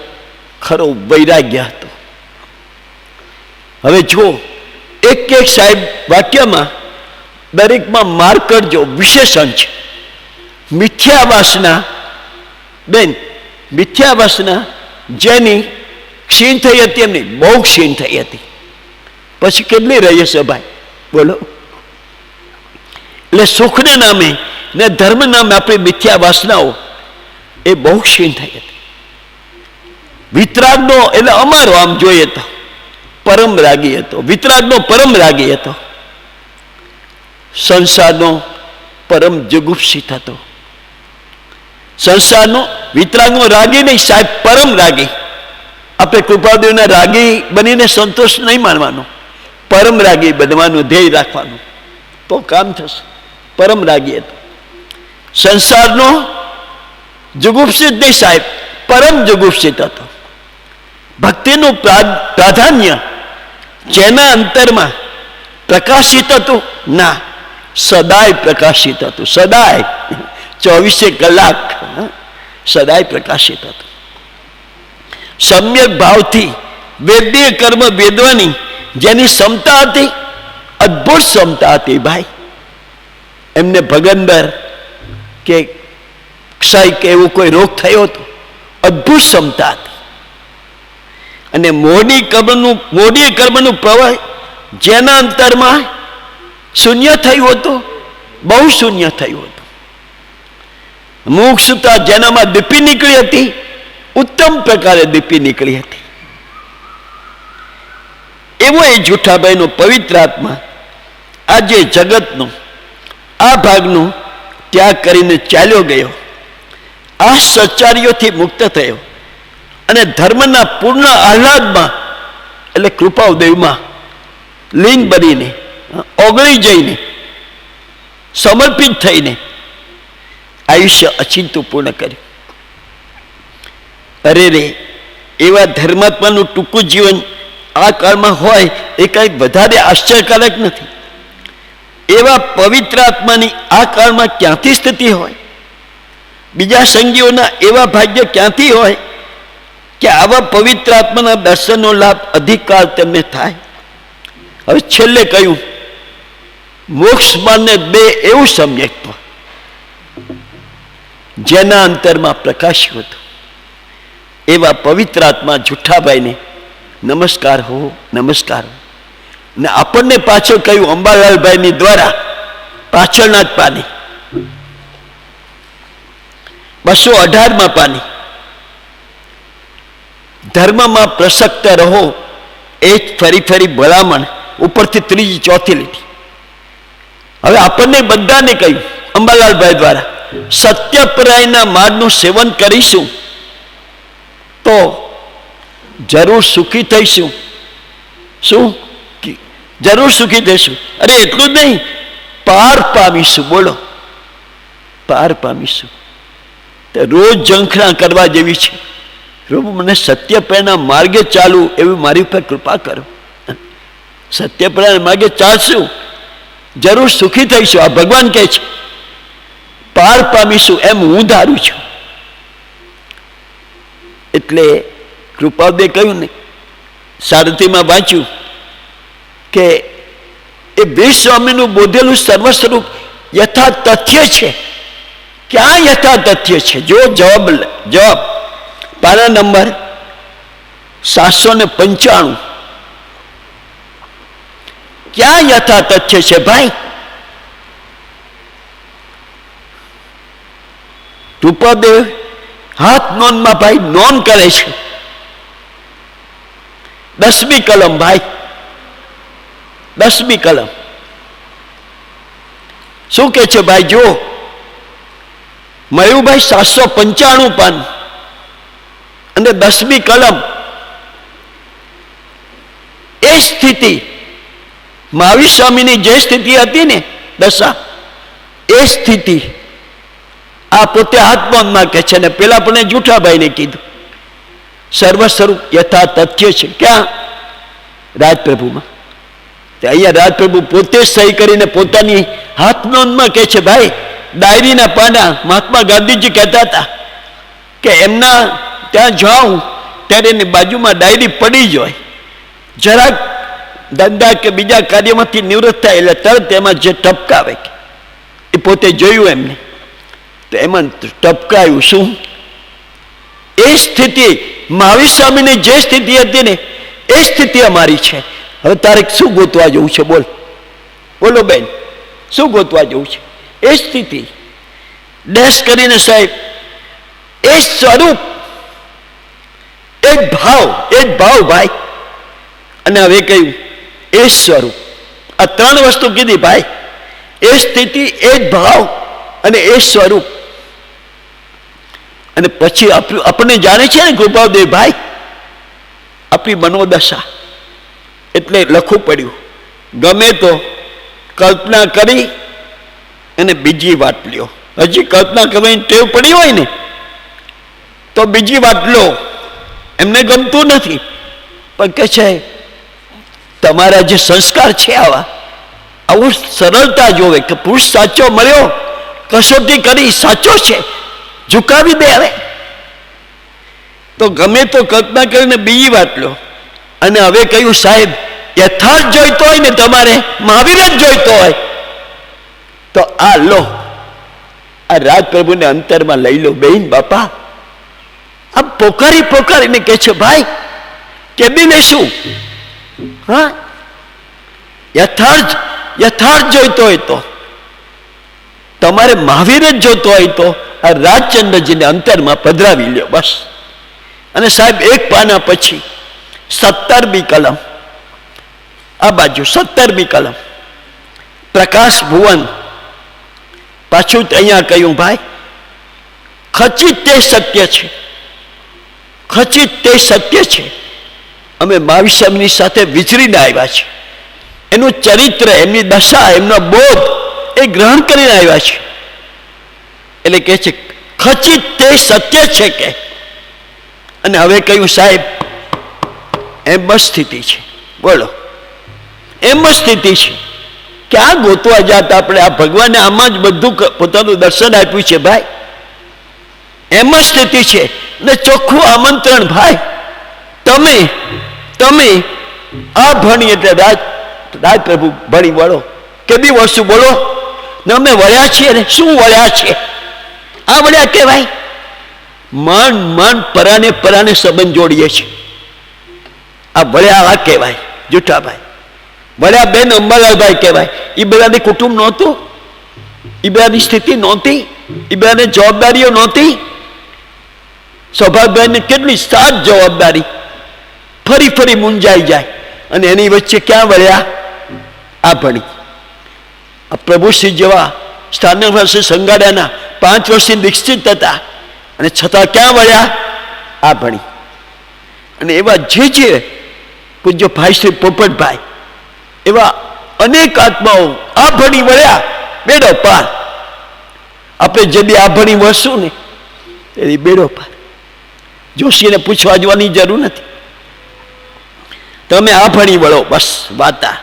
ખરો વૈરાગ્ય હતો. હવે જુઓ, એક એક સાહેબ વાક્યમાં દરેકમાં માર્ક કરજો, વિશેષણ છે. મિથ્યા વાસના, બેન, મિથ્યા વાસના જેની ક્ષીણ થઈ હતી એમની બહુ ક્ષીણ થઈ હતી. પછી કેટલી રહી હશે ભાઈ? બોલો. એટલે સુખના નામે ને ધર્મ નામે આપણી મિથ્યા વાસનાઓ એ બહુ ક્ષીણ થઈ હતી. વિતરાગનો એટલે અમારો આમ જોઈએ તો પરમ રાગી હતો. વિતરાગનો પરમ રાગી હતો. સંસારનો પરમ જુગુપ્સિત હતો. સંસારનો વિતરાગનો રાગી નહીં સાહેબ, પરમ રાગી. આપણે કૃપાદેવના રાગી બનીને સંતોષ નહીં માનવાનો, પરમ રાગી બનવાનું ધ્યેય રાખવાનું, તો કામ થશે. પરમ રાગી હતો. સંસારનો જુગુપ્સિત નહીં સાહેબ, પરમ જુગુપ્સિત હતો. ભક્તિનું પ્રાધાન્ય જેના અંતરમાં પ્રકાશિત હતું, ના, સદાય પ્રકાશિત હતું. સદાય 24 કલાક સદાય પ્રકાશિત હતું. સમ્યક ભાવથી વેદીય કર્મ વેદવાની જેની ક્ષમતા હતી, અદ્ભુત ક્ષમતા હતી ભાઈ. એમને ભગંદર કે ક્ષય કે એવો કોઈ રોગ થયો હતો, અદ્ભુત ક્ષમતા હતી. અને મોડી કર્મનું પ્રવાહ જેના અંતરમાં શૂન્ય થયું હતું, બહુ શૂન્ય થયું હતું. મુક્ષતા જેનામાં દીપી નીકળી હતી, ઉત્તમ પ્રકારે દીપી નીકળી હતી. એવો એ જુઠ્ઠાભાઈનો પવિત્ર આત્મા આજે જગતનો આ ભાગનું ત્યાગ કરીને ચાલ્યો ગયો, આ સચારીઓથી મુક્ત થયો અને ધર્મના પૂર્ણ આહ્લાદમાં એટલે કૃપાઉદયમાં લીન બનીને, ઓગળી જઈને, સમર્પિત થઈને આયુષ્ય અચિંતું પૂર્ણ કર્યું. અરે રે, એવા ધર્માત્માનું ટૂંકું જીવન આ કાળમાં હોય એ કંઈ વધારે આશ્ચર્યકારક નથી. એવા પવિત્ર આત્માની આ કાળમાં ક્યાંથી સ્થિતિ હોય? બીજા સંગીઓના એવા ભાગ્ય ક્યાંથી હોય કે આવા પવિત્ર આત્માના દર્શનનો લાભ અધિકાર તેમને થાય? હવે છેલ્લે કહ્યું, મોક્ષ માર્ગને બે એવું સમ્યક્ત્વ જેના અંતરમાં પ્રકાશ્યું હતું. એવા પવિત્ર આત્મા જુઠ્ઠાભાઈને નમસ્કાર હો, નમસ્કાર હો. ને આપણને પાછળ કહ્યું અંબાલાલભાઈની દ્વારા, પાછળના જ પાની 218માં પાની, ધર્મમાં પ્રસક્ત રહો એ જ ફરી ફરી ભલામણ, ઉપરથી ત્રીજી ચોથી લીટી. હવે આપણને બધાને કહ્યું અંબાલાલભાઈ દ્વારા, સત્યપરાયના માર્ગનું સેવન કરીશું તો જરૂર સુખી થઈશું. શું? જરૂર સુખી થઈશું. અરે એટલું જ નહીં, પાર પામીશું. બોલો, પાર પામીશું. તો રોજ ઝંખના કરવા જેવી છે. પ્રભુ મને સત્યપરાયના માર્ગે ચાલવું એવી મારી ઉપર કૃપા કરો. સત્યપરાયના માર્ગે ચાલશું, જરૂર સુખી થઈશું. આ ભગવાન કહે છે, પાર પામીશું એમ હું ધારું છું. એટલે કૃપાદે કહ્યું ને, સારથીમાં વાંચ્યું કે એ વિશ્વસ્વામીનું બોધેલું સર્વ સ્વરૂપ યથા તથ્ય છે. ક્યાં યથા તથ્ય છે? જો જવાબ પાના નંબર 795. ક્યાં યથા તથ્ય છે ભાઈ? રૂપાદેવ હાથ નોંધમાં ભાઈ નોંધ કરે છે. 10મી કલમ ભાઈ, 10મી કલમ શું કે છે ભાઈ? જો મયુભાઈ 795 પાન અને 10મી કલમ. એ સ્થિતિ મહાવીર સ્વામીની જે સ્થિતિ હતી ને દશા, એ સ્થિતિ આ પોતે આત્મામાં કે છે ને પેલા પણ જુઠ્ઠાભાઈને કીધું સર્વ સ્વરૂપ યથા તથ્ય છે. ક્યાં? રાજપ્રભુમાં. અહીંયા રાજપ્રભુ પોતે સહી કરીને પોતાની હાથ નોંધમાં કહે છે ભાઈ, ડાયરીના પાના મહાત્મા ગાંધીજી કહેતા હતા કે એમના ત્યાં જાઉં ત્યારે એની બાજુમાં ડાયરી પડી જ હોય. જરાક ધંધા કે બીજા કાર્યમાંથી નિવૃત્ત થાય એટલે તરત એમાં જે ટપકાવે એ પોતે જોયું એમને, તો એમાં ટપકાયું. શું? એ સ્થિતિ મહાવીર સ્વામીની જે સ્થિતિ હતી ને એ સ્થિતિ અમારી છે. હવે તારે શું ગોતવા જવું છે? બોલ, બોલો બેન, શું ગોતવા જવું છે? એ સ્થિતિ ડેશ કરીને સાહેબ, એ સ્વરૂપ, એ ભાવ, એ જ ભાવ ભાઈ. અને હવે કહ્યું એ સ્વરૂપ. આ ત્રણ વસ્તુ કીધી ભાઈ, એ સ્થિતિ, એ જ ભાવ અને એ સ્વરૂપ. અને પછી આપણને જાણે છે ને કૃપાદેવ ભાઈ આપણી મનોદશા. એટલે લખવું પડ્યું, ગમે તો કલ્પના કરી અને બીજી વાત લ્યો. હજી કલ્પના કરવાની ટેવ પડી હોય ને તો બીજી વાત લો. એમને ગમતું નથી પણ કે છે તમારા જે સંસ્કાર છે આવું સરળતા જોવે કે પુરુષ સાચો મળ્યો, કસોટી કરી, સાચો છે, ઝુકાવી દે. હવે તો ગમે તો કલ્પના કરીને બીજી વાત લો. અને હવે કહ્યું સાહેબ યથાર્થ જોઈતો હોય ને તમારે મહાવીર જ જોઈતો હોય તો આ લો, આ રાજ પ્રભુને અંતરમાં લઈ લો. બેન બાપા આ પોકારીને કે છે ભાઈ કેદી લેશું? હા, યથાર્થ જોઈતો હોય તો તમારે મહાવીર જ જોતો હોય તો આ રાજચંદ્રજીને અંતરમાં પધરાવી લ્યો બસ. અને સાહેબ એક પાના પછી 17મી કલમ, આ બાજુ 17મી કલમ, પ્રકાશ ભુવન. પાછું અહીંયા કહ્યું ભાઈ ખચિત તે સત્ય છે, ખચિત તે સત્ય છે. અમે મહાવીર સ્વામીની સાથે વિચરીને આવ્યા છે. એનું ચરિત્ર, એમની દશા, એમનો બોધ એ ગ્રહણ કરીને આવ્યા છે. એટલે કે છે ખચિત તે સત્ય છે કે. અને હવે કહ્યું સાહેબ એમ જ સ્થિતિ છે. બોલો, એમ જ સ્થિતિ છે. ક્યાં ગોતવા જાત આપણે? આ ભગવાને આમાં જ બધું પોતાનું દર્શન આપ્યું છે ભાઈ. એમ જ સ્થિતિ છે. ને ચોખ્ખું આમંત્રણ ભાઈ, તમે આ ભણી એટલે રાજ પ્રભુ ભણી વળો. કેવી વસ્તુ બોલો ને અમે વળ્યા છીએ ને શું વળ્યા છે? આ વળ્યા કહેવાય? મન પરાને સંબંધ જોડીએ છીએ. આ વળ્યા આ કહેવાય જુઠાભાઈ. વળ્યા બેન અંબાલાલભાઈ કહેવાય. એ બધાની કુટુંબ નહોતું, એ બધાની સ્થિતિ નહોતી, એ બધાને જવાબદારીઓ નહોતી. સૌભાગભાઈને કેટલી 7 જવાબદારી, ફરી મૂંઝાઈ જાય. અને એની વચ્ચે ક્યાં વળ્યા? આ ભણી. આ પ્રભુશ્રી જેવા સ્થાનક વર્ષે સંગાડ્યાના 5 વર્ષથી દીક્ષિત હતા અને છતાં ક્યાં વળ્યા? આ ભણી. અને એવા જે પૂજ્ય ભાઈ શ્રી પોપટભાઈ એવા અનેક આત્માઓ આ ભણી વળ્યા. બેડો પાર. આપણે જે બી આ ભણી વળશું ને એની બેડો પાર. જોશીને પૂછવા જવાની જરૂર નથી. તમે આ ભણી વળો બસ વાતા.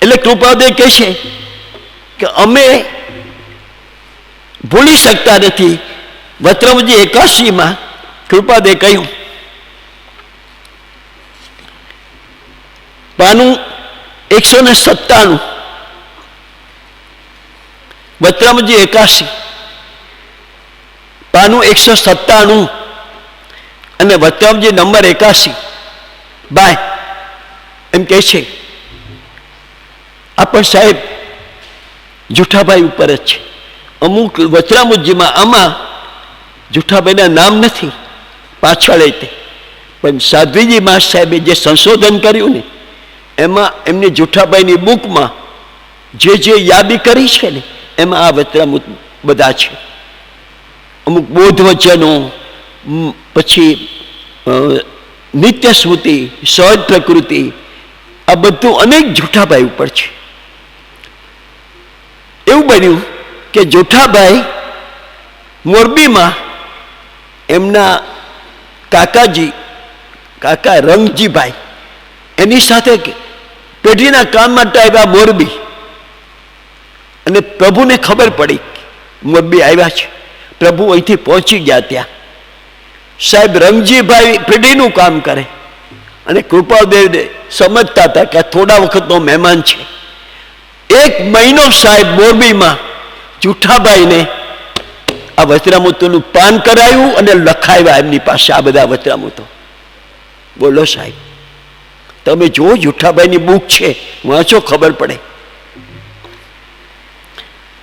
એટલે કૃપાદેવ કહે છે કે અમે ભૂલી શકતા નથી. વત્રમજી 81માં કૃપાદેવ કહ્યું, પાનું 197, વત્રમજી 81 પાનું 197 અને વત્રમજી નંબર 81 બાય એમ કહે છે આ પણ સાહેબ જુઠાભાઈ ઉપર જ છે. અમુક વચરામુજીમાં આમાં જુઠાભાઈના નામ નથી પાછળ તે, પણ સાધ્વીજી મા સાહેબે જે સંશોધન કર્યું ને એમાં એમની જુઠાભાઈની બુકમાં જે યાદી કરી છે ને એમાં આ વચરામુત બધા છે. અમુક બોધ વચનો, પછી નિત્ય સ્મૃતિ, સહજ પ્રકૃતિ, આ બધું અનેક જુઠાભાઈ ઉપર છે. એવું બન્યું કે જુઠાભાઈ મોરબીમાં એમના કાકા રંગજીભાઈ એની સાથે પેઢીના કામ માટે આવ્યા મોરબી. અને પ્રભુને ખબર પડી મોરબી આવ્યા છે. પ્રભુ અહીંથી પહોંચી ગયા ત્યાં. સાહેબ રંગજીભાઈ પેઢીનું કામ કરે અને કૃપાદેવને સમજતા હતા કે થોડા વખતનો મહેમાન છે. 1 મહિનો સાહેબ મોરબીમાં જુઠાભાઈને આ વચરામૃતોનું પાન કરાયું અને લખાવ્યા એમની પાસે આ બધા વચરામૃતો. બોલો સાહેબ, તમે જો જુઠાભાઈની બુક છે, વાંચો ખબર પડે.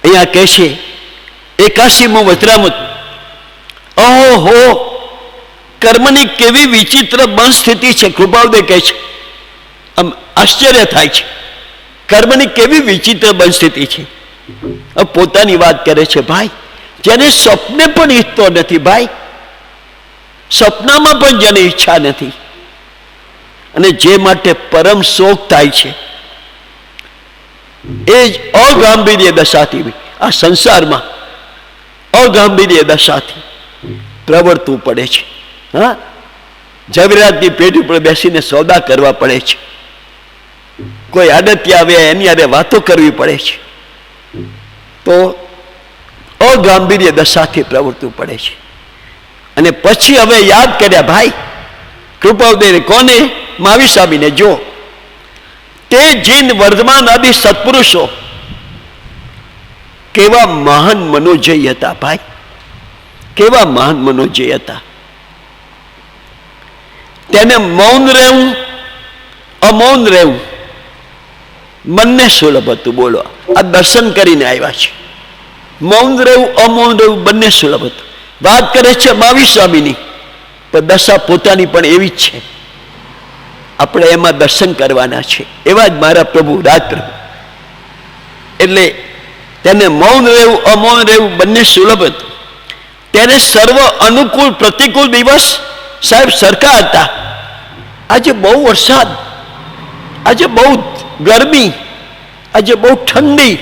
અહીંયા કહે છે 81મું વચરામૃત, ઓહો કર્મની કેવી વિચિત્ર બંધ સ્થિતિ છે. કૃપાદેવ કહે છે, આમ આશ્ચર્ય થાય છે. કર્મની કેવી વિચિત્ર બંધ સ્થિતિ છે. પોતાની વાત કરે છે ભાઈ, જેને સ્વપ્ને પણ ઈચ્છતો નથી ભાઈ, સપનામાં પણ જેને ઈચ્છા નથી, અને જે માટે પરમ શોક થાય છે એ જ અગાંભીર્ય દશાથી આ સંસારમાં અગાંભીર્ય દશાથી પ્રવર્તવું પડે છે. હા, ઝવેરાતની પેઢી પર બેસીને સોદા કરવા પડે છે. કોઈ આડતી આવે એની હારે વાતો કરવી પડે છે. તો અગાંભીર્ય દશાથી પ્રવર્તવું પડે છે. અને પછી હવે યાદ કર્યા ભાઈ કૃપાઉદયને, કોને? મહાવીર સ્વામીને. જો તે જીન વર્ધમાન આદિ સત્પુરુષો કેવા મહાન મનોજય હતા ભાઈ, કેવા મહાન મનોજય હતા. તેને મૌન રહેવું અમૌન રહેવું બંને સુલભ હતું. બોલો, આ દર્શન કરીને આવ્યા છે. મૌન રહેવું અમૌન રહેવું બંને સુલભ હતું. વાત કરે છે મહાવીર સ્વામીની, પણ દશા પોતાની પણ એવી જ છે. આપણે એમાં દર્શન કરવાના છે. એવા જ મારા પ્રભુ રાજપ્રભુ. એટલે તેને મૌન રહેવું અમૌન રહેવું બંને સુલભ હતું. તેને સર્વ અનુકૂળ પ્રતિકૂળ દિવસ સાહેબ સરખા હતા. આજે બહુ વરસાદ, આજે બહુ ગરમી, આજે બહુ ઠંડી,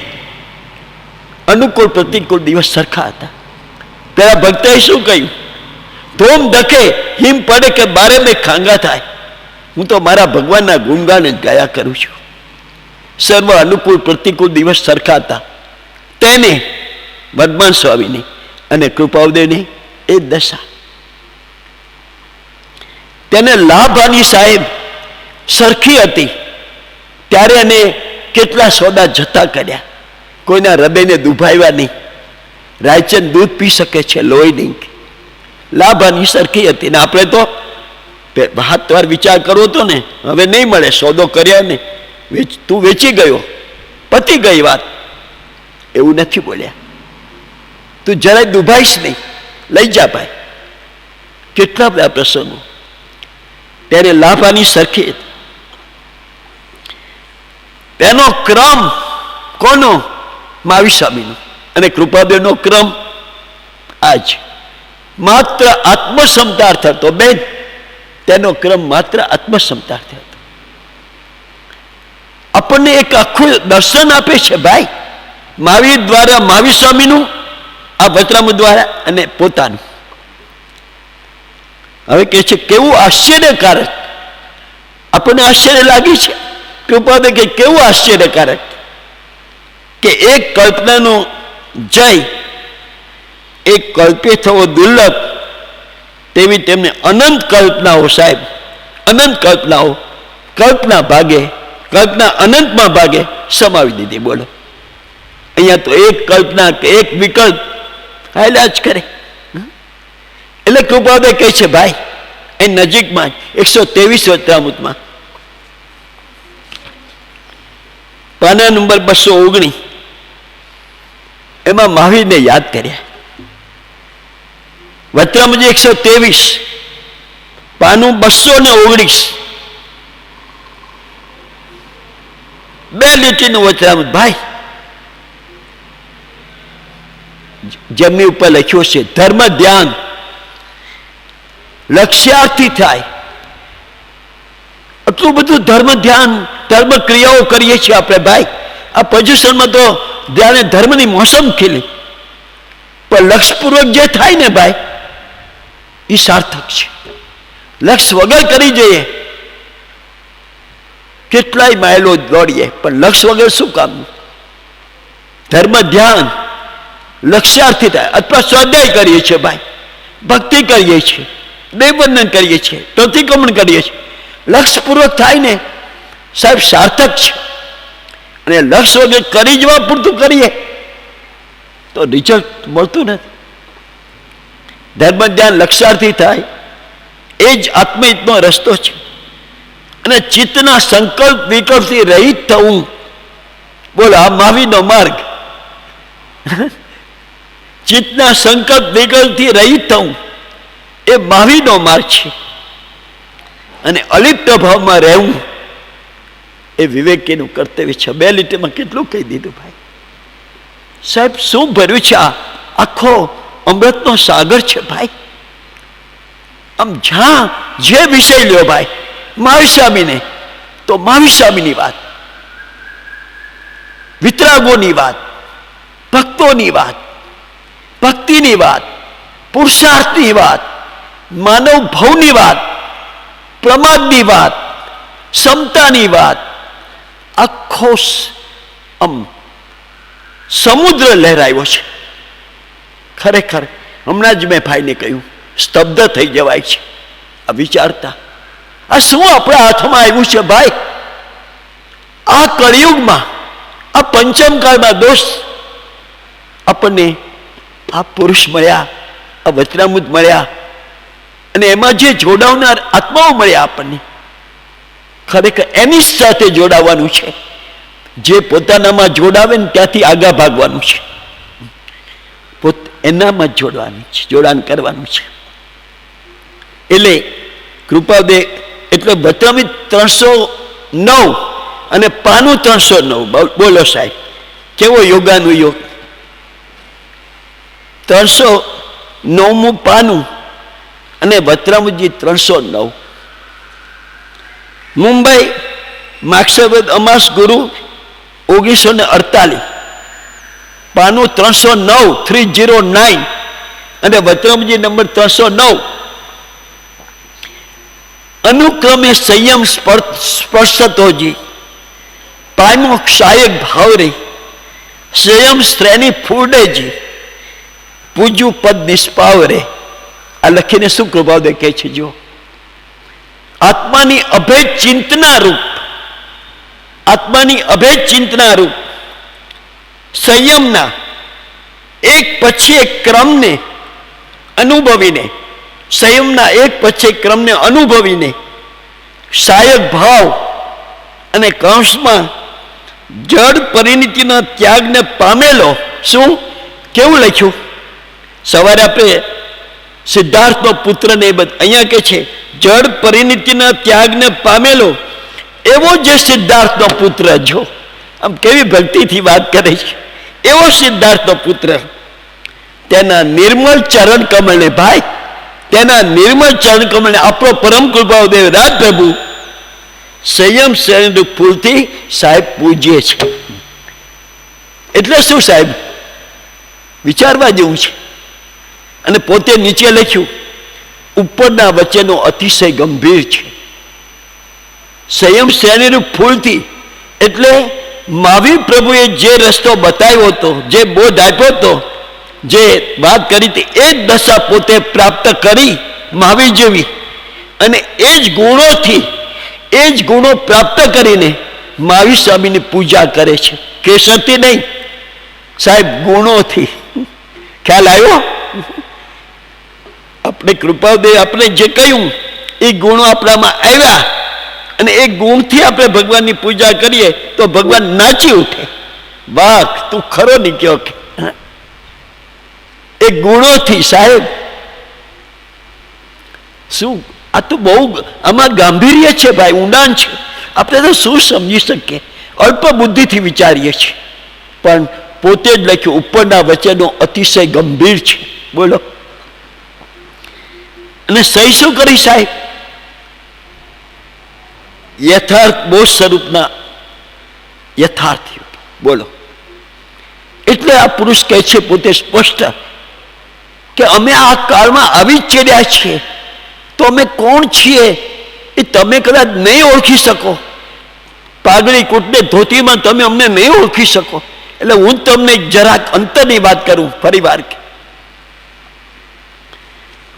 અનુકૂળ પ્રતિકૂળ દિવસ સરખા હતા. પેલા ભક્તએ શું કહ્યું? ધોમ ધકે હિમ પડે કે બારે બે ખાંગા થાય. હું તો મારા ભગવાનના ગુણગાન જ ગાયા કરું છું. સર્વ અનુકૂળ પ્રતિકૂળ દિવસ સરખા હતા. તેને વર્ધમાન સ્વામીની અને કૃપાઉદયની એ દશા. તેને લાભની સાહેબ સરખી હતી. ત્યારે એને કેટલા સોદા જથ્થા કર્યા, કોઈના હૃદયને દુભાવ્યા નહીં. રાયચંદ દૂધ પી શકે છે, લોહી નહીં. લાભની સરખી હતી. ને આપણે તો હાથ વાર વિચાર કરવો હતો ને, હવે નહીં મળે. સોદો કર્યા ને, તું વેચી ગયો, પતી ગઈ વાત. એવું નથી બોલ્યા. તું જરાય દુભાઈશ નહીં, લઈ જા ભાઈ. કેટલા બધા પ્રસંગો. ત્યારે લાભાની સરખી. તેનો ક્રમ કોનો? મહાવીર સ્વામીનો. અને કૃપાદેવનો ક્રમ આજ માત્ર આત્મસમતાર્થ હતો. બેન, તેનો ક્રમ માત્ર આત્મસમતાર્થ હતો. આપણને એક આખું દર્શન આપે છે ભાઈ, મહાવીર દ્વારા, મહાવીર સ્વામીનું, આ વતરામ દ્વારા અને પોતાનું. હવે કે છે કેવું આશ્ચર્યકારક. આપણને આશ્ચર્ય લાગી છે. કૃપાદે કે કેવું આશ્ચર્યકારક કે એક કલ્પનાનો જય, એક કલ્પે થવો દુર્લભ, તેવી તેમને અનંત કલ્પનાઓ સાહેબ, અનંત કલ્પનાઓ કલ્પના ભાગે, કલ્પના અનંતમાં ભાગે સમાવી દીધી. બોલો, અહીંયા તો એક કલ્પના કે એક વિકલ્પ હાલ્યા જ કરે. એટલે કૃપાદે કહે છે ભાઈ, એ નજીકમાં 123 વતરામૃતમાં પાના નંબર 219, એમાં મહાવીરને યાદ કર્યા. વતરામૃત 123 પાનું 219, 2 લીટીનું વતરામૃત ભાઈ. જેમની ઉપર લખ્યો છે ધર્મ ધ્યાન લક્ષ્યાર્થી થાય. આટલું બધું ધર્મ ધ્યાન, ધર્મ ક્રિયાઓ કરીએ છીએ આપણે ભાઈ. આ પર્યુષણમાં તો ધ્યાને ધર્મની મોસમ ખીલી, પણ લક્ષ્યપૂર્વક જે થાય ને ભાઈ, એ સાર્થક છે. લક્ષ્ય વગર કરી જઈએ, કેટલાય માઇલો દોડીએ, પણ લક્ષ્ય વગર શું કામનું? ધર્મ ધ્યાન લક્ષ્યાર્થી થાય. અથવા સ્વાધ્યાય કરીએ છીએ ભાઈ, ભક્તિ કરીએ છીએ, દેવવંદન કરીએ છીએ, પ્રતિક્રમણ કરીએ છીએ, લક્ષ્યપૂર્વક થાય ને સાહેબ સાર્થક છે. અને લક્ષ્ય વગર કરી જવા પૂરતું કરીએ તો રિઝલ્ટ મળતું નથી. ધર્મ ધ્યાન લક્ષ્યાર્થી થાય, એ જ આત્મહિતનો રસ્તો છે. અને ચિત્તના સંકલ્પ વિકલ્પથી રહિત થવું, બોલો, આ મહાવીરનો માર્ગ. ચિત્તના સંકલ્પ વિકલ્પથી રહિત થવું એ મહાવીરનો માર્ગ છે. અને અલિપ્ત ભાવમાં રહેવું એ વિવેકીનું કર્તવ્ય છે. 2 લીટીમાં કેટલું કહી દીધું ભાઈ. સાહેબ શું ભર્યું છે? આ આખો અમૃતનો સાગર છે ભાઈ. આમ જ્યાં જે વિષય લ્યો ભાઈ, મહાવીર સ્વામીને તો મહાવીર સ્વામીની વાત, વિતરાગોની વાત, ભક્તોની વાત, ભક્તિની વાત, પુરુષાર્થની વાત, માનવ ભાવની વાત, પ્રમાદની વાત, સમતાની વાત, આખો આમ સમુદ્ર લહેરાયો છે. ખરેખર હમણાં જ મેં ભાઈને કહ્યું, સ્તબ્ધ થઈ જવાય છે આ વિચારતા. આ શું આપણા હાથમાં આવ્યું છે ભાઈ? આ કળિયુગમાં, આ પંચમકાળમાં દોસ્ત, આપણને આ પુરુષ મળ્યા, આ વચનામૃત મળ્યા, અને એમાં જે જોડાવનાર આત્માઓ મળ્યા આપણને. ખરેખર એની સાથે જોડાવાનું છે. જે પોતાનામાં જોડાવે ને ત્યાંથી આગા ભાગવાનું છે. એનામાં જ જોડવાનું છે, જોડાણ કરવાનું છે. એટલે કૃપાદે એટલે વચનામૃત 309 અને પાનું 309. બોલો સાહેબ, કેવો યોગાનું યોગ! 309મું પાનું અને વચનામૃતજી 309. મુંબઈ માક્ષરવદ અમાસ ગુરુ 1948, પાનું 309 309 અને વચનામૃતજી નંબર 309. અનુક્રમે સંયમ સ્પર્શતોજી પાયમો ક્ષાયક ભાવ રે સંયમ શ્રેણી ફૂડેજી પૂજ્યું પદ નિષ્પાવ રે. આ લખીને શું કૃપાદે કહે છે? જો આત્માની અભેદ ચિંતના રૂપ, આત્માની અભેદ ચિંતના રૂપ સંયમના એક પછી એક ક્રમને અનુભવીને, સંયમના એક પછી એક ક્રમને અનુભવીને સહાયક ભાવ અને કૌંસમાં જડ પરિણતિના ત્યાગને પામેલો. શું કેવું લખ્યું? સવારે આપણે સિદ્ધાર્થનો પુત્રને અહીંયા કે છે જડ પરિણતિના ત્યાગને પામેલો એવો જે સિદ્ધાર્થનો પુત્ર. જો આમ કેવી ભક્તિથી વાત કરે છે. એવો સિદ્ધાર્થનો પુત્ર તેના નિર્મળ ચરણ કમળને, ભાઈ તેના નિર્મળ ચરણ કમળને આપણો પરમ કૃપાદેવ રાજ પ્રભુ સંયમ શ્રેણી ફૂલથી સાહેબ પૂજ્ય છે. એટલે શું સાહેબ? વિચારવા જેવું છે. અને પોતે નીચે લખ્યું ઉપરના વચનો અતિશય ગંભીર છે. સંયમ શ્રેણીનું ફૂલથી એટલે મહાવીર પ્રભુએ જે રસ્તો બતાવ્યો હતો, જે બોધ આપ્યો હતો, જે વાત કરી હતી, એ જ દશા પોતે પ્રાપ્ત કરી મહાવીર જેવી. અને એ જ ગુણોથી, એ જ ગુણો પ્રાપ્ત કરીને મહાવીર સ્વામીની પૂજા કરે છે. કેસરથી નહીં સાહેબ, ગુણોથી. ખ્યાલ આવ્યો? આપણે કૃપાદેવ આપણે જે કહ્યું એ ગુણો આપણામાં આવ્યા અને એ ગુણથી આપણે ભગવાનની પૂજા કરીએ તો ભગવાન નાચી ઉઠે, વાહ તું ખરો નીકળ્યો. કે એ ગુણોથી સાહેબ શું! આ તો બહુ આમાં ગાંભીર્ય છે ભાઈ, ઊંડાણ છે. આપણે તો શું સમજી શકીએ? અલ્પ બુદ્ધિથી વિચારીએ છીએ. પણ પોતે જ લખ્યું ઉપરના વચનો અતિશય ગંભીર છે. બોલો. અને સહી શું કરી સાહેબ? યથાર્થ બોધ સ્વરૂપના યથાર્થ. બોલો. એટલે આ પુરુષ કહે છે પોતે સ્પષ્ટ કે અમે આ કાળમાં આવી જ ચડ્યા છીએ. તો અમે કોણ છીએ એ તમે કદાચ નહીં ઓળખી શકો. પાઘડી કૂટને ધોતીમાં તમે અમને નહીં ઓળખી શકો. એટલે હું તમને જરાક અંતરની વાત કરું ફરી વાર.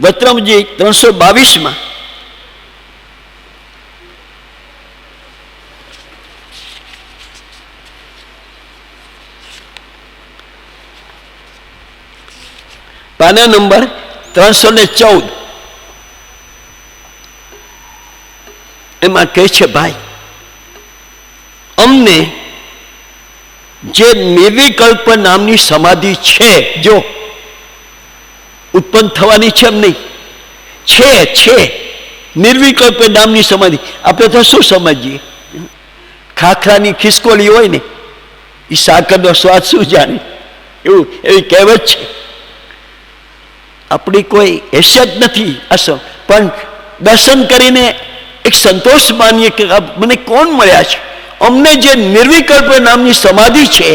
વચનામૃતજી 322 પાના નંબર 314 એમાં કહે છે ભાઈ અમને જે નિર્વિકલ્પ નામની સમાધિ છે, જો ઉત્પન્ન થવાની છે એમ નહીં, છે નિર્વિકલ્પ નામની સમાધિ. આપણે તો શું સમજીએ? ખાખરાની ખિસકોલી હોય ને એ સાકરનો સ્વાદ શું જાણે, એવું એવી કહેવત છે. આપણી કોઈ હેસિયત નથી અસર, પણ દર્શન કરીને એક સંતોષ માનીએ કે મને કોણ મળ્યા છે. અમને જે નિર્વિકલ્પ નામની સમાધિ છે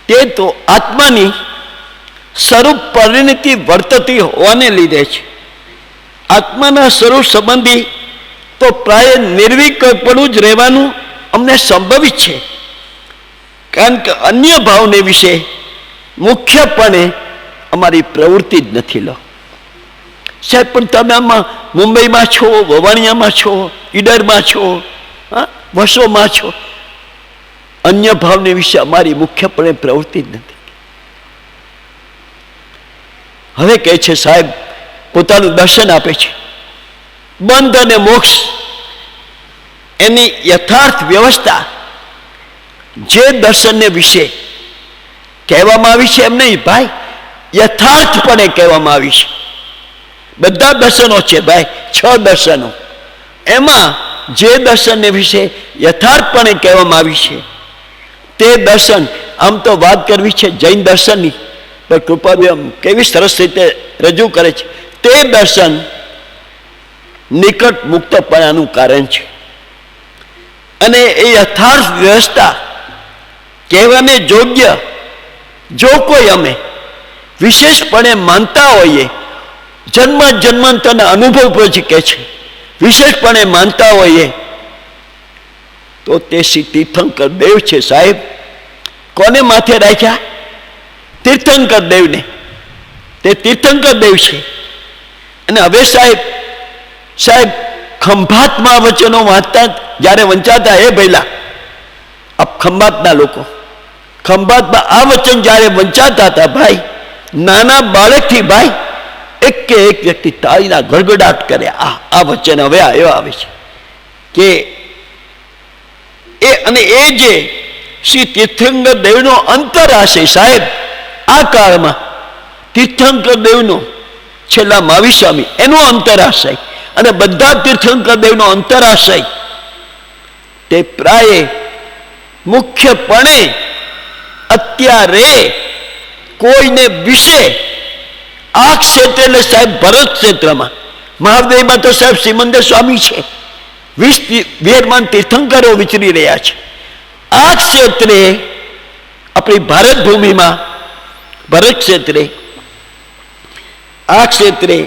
તે તો આત્માની સ્વરૂપ પરિણતિ વર્તતી હોવાને લીધે છે. આત્માના સ્વરૂપ સંબંધી તો પ્રાય નિર્વિકલ્પનું જ રહેવાનું અમને સંભવિત છે. કારણ કે અન્ય ભાવને વિશે મુખ્યપણે અમારી પ્રવૃત્તિ જ નથી. લો સાહેબ પણ તમે આમાં મુંબઈમાં છો, વવાણિયામાં છો, ઈડરમાં છો, વસોમાં છો, અન્ય ભાવને વિશે અમારી મુખ્યપણે પ્રવૃત્તિ જ નથી. હવે કહે છે સાહેબ પોતાનું દર્શન આપે છે. બંધ અને મોક્ષ એની યથાર્થ વ્યવસ્થા જે દર્શનને વિશે કહેવામાં આવી છે એમ નહીં ભાઈ, યથાર્થપણે કહેવામાં આવી છે. બધા દર્શનો છે ભાઈ, 6 દર્શનો. એમાં જે દર્શનને વિશે યથાર્થપણે કહેવામાં આવી છે તે દર્શન, આમ તો વાત કરવી છે જૈન દર્શનની, પણ કૃપાદેવ કેવી સરસ રીતે રજૂ કરે છે. તે દર્શન નિકટ મુક્તપણાનું કારણ છે. અને એ યથાર્થ વ્યવસ્થા કહેવાને યોગ્ય જો કોઈ અમે વિશેષપણે માનતા હોઈએ, જન્મ જન્માંતરના અનુભવ પછી કહે છે, વિશેષપણે માનતા હોઈએ તો તે શ્રી તીર્થંકર દેવ છે. સાહેબ કોને માથે રાખ્યા? તીર્થંકર દેવને. તે તીર્થંકર દેવ છે. અને હવે સાહેબ ખંભાતમાં વચનો વાંચતા જ્યારે વંચાતા, હે ભૈલા આપ ખંભાતના લોકો, ખંભાતમાં આ વચન જ્યારે વંચાતા હતા ભાઈ, નાના બાળકથી ભાઈ એક કે એક વ્યક્તિ તાળીના ગડગડાટ કરે. આ વચન હવે આવે છે કે અને એ જે શ્રી તીર્થંકર દેવનો અંતરાશય સાહેબ, આ કાળમાં તીર્થંકર દેવનો છેલ્લા મહાવીર સ્વામી એનો અંતરાશય અને બધા તીર્થંકર દેવનો અંતરાશય તે પ્રાય મુખ્યપણે અત્યારે કોઈને વિશે આ ક્ષેત્ર એટલે સાહેબ ભરત ક્ષેત્રમાં, મહાદેવમાં તો સાહેબ સિમંદર સ્વામી છે, 20 વિયરમાન તીર્થંકરો વિચરી રહ્યા છે. આ ક્ષેત્રે આપણી ભારત ભૂમિમાં ભરત ક્ષેત્રે આ ક્ષેત્રે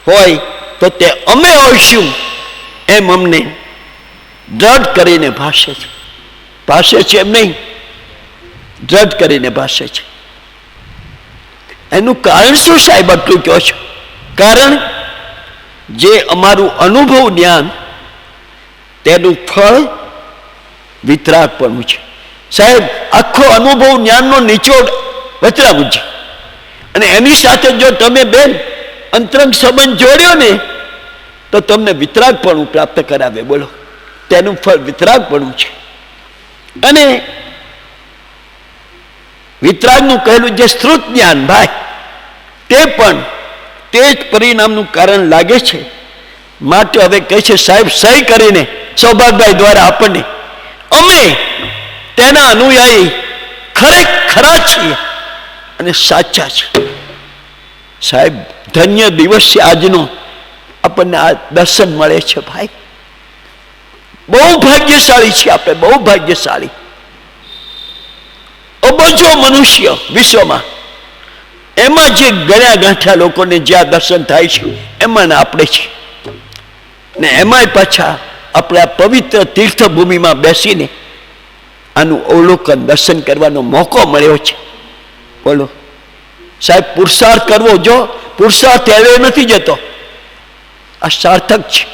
હોય તો તે અમે હોઈશું એમ અમને દ્રઢ કરીને ભાષે છે એમ નહીં, દ્રઢ કરીને ભાષે છે. એનું કારણ શું સાહેબ આટલું કહો છો? કારણ જે અમારું અનુભવ જ્ઞાન તેનું ફળ વિતરાગપણું છે. સાહેબ આખો અનુભવ જ્ઞાનનો નિચોડ વિતરાગું છે. અને એની સાથે જો તમે બેન અંતરંગ સંબંધ જોડ્યો ને તો તમને વિતરાગપણું પ્રાપ્ત કરાવે. બોલો, તેનું ફળ વિતરાગપણું છે. અને વિતરાગનું કહેલું જે શ્રુત જ્ઞાન ભાઈ, તે પણ તે જ પરિણામનું કારણ લાગે છે. માટે હવે કહે છે સાહેબ સહી કરીને સૌભાગભાઈ દ્વારા આપણને, અમે તેના અનુયાયી ખરા છીએ અને સાચા છે. સાહેબ ધન્ય દિવસ છે આજનો, આપણને આ દર્શન મળે છે ભાઈ. બહુ ભાગ્યશાળી છે આપણે, બહુ ભાગ્યશાળી. અબજો મનુષ્ય વિશ્વમાં, એમાં જે ગણ્યા ગાંઠ્યા લોકોને જ્યાં દર્શન થાય છે એમાં આપણે છીએ. ને એમાંય પાછા આપણે આ પવિત્ર તીર્થભૂમિમાં બેસીને આનું અવલોકન દર્શન કરવાનો મોકો મળ્યો છે. બોલો સાહેબ, પુરુષાર્થ કરવો, જો પુરુષાર્થ હવે નથી જતો, આ સાર્થક છે.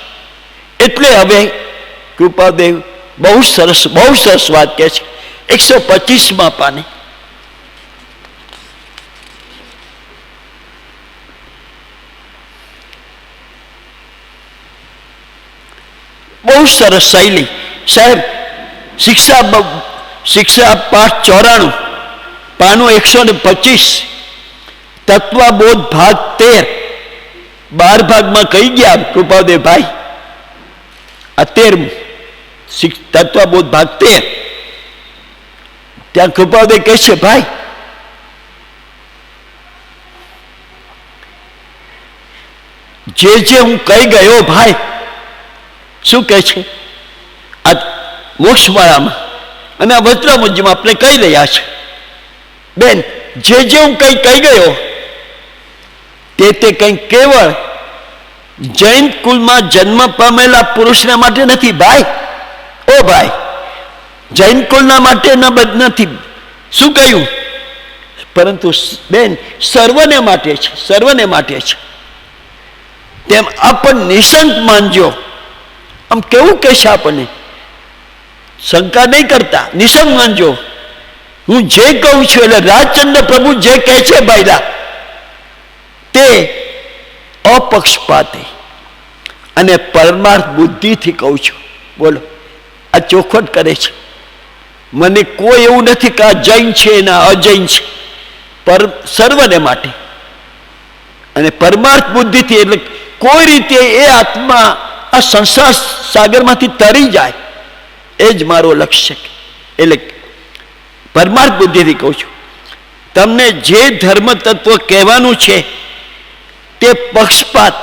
એટલે હવે કૃપાદેવ બહુ સરસ વાત કહે છે 125માં પાને. બહુ સરસ શૈલી સાહેબ. શિક્ષા પાઠ 94 પાનું 125, તત્વબોધ ભાગ 13, 12 ભાગમાં કહી ગયા કૃપાદેવ ભાઈ. આ 13મું તત્વબોધ ભાગ 13, ત્યાં કૃપાદેવ કહે છે ભાઈ જે હું કહી ગયો ભાઈ, શું કહે છે આ મોક્ષમાળામાં અને આ વજ્રમુજ્જમાં આપણે કહી રહ્યા છે બેન, જે હું કહી ગયો તે કંઈ કેવળ જૈન કુલમાં જન્મ પામેલા પુરુષના માટે નથી ભાઈ. ઓ ભાઈ, જૈન કુલના માટે નથી. શું કહ્યું? પરંતુ બેન સર્વને માટે છે, સર્વને માટે છે. તેમ આપણ નિશંક માનજો. આમ કેવું કહેશે આપણને? શંકા નહીં કરતા, નિશંક માનજો. હું જે કહું છું એટલે રાજચંદ્ર પ્રભુ જે કહે છે ભાઈલા તે અપક્ષપાતી અને પરમાર્થ બુદ્ધિથી કહું છું. બોલો, આ ચોખવટ કરે છે. મને કોઈ એવું નથી કે આ જૈન છે ને અજૈન છે, પર સર્વને માટે અને પરમાર્થ બુદ્ધિથી, એટલે કોઈ રીતે એ આત્મા આ સંસાર સાગરમાંથી તરી જાય એ જ મારો લક્ષ્ય છે. એટલે પરમાર્થ બુદ્ધિથી કહું છું. તમને જે ધર્મ તત્વ કહેવાનું છે તે પક્ષપાત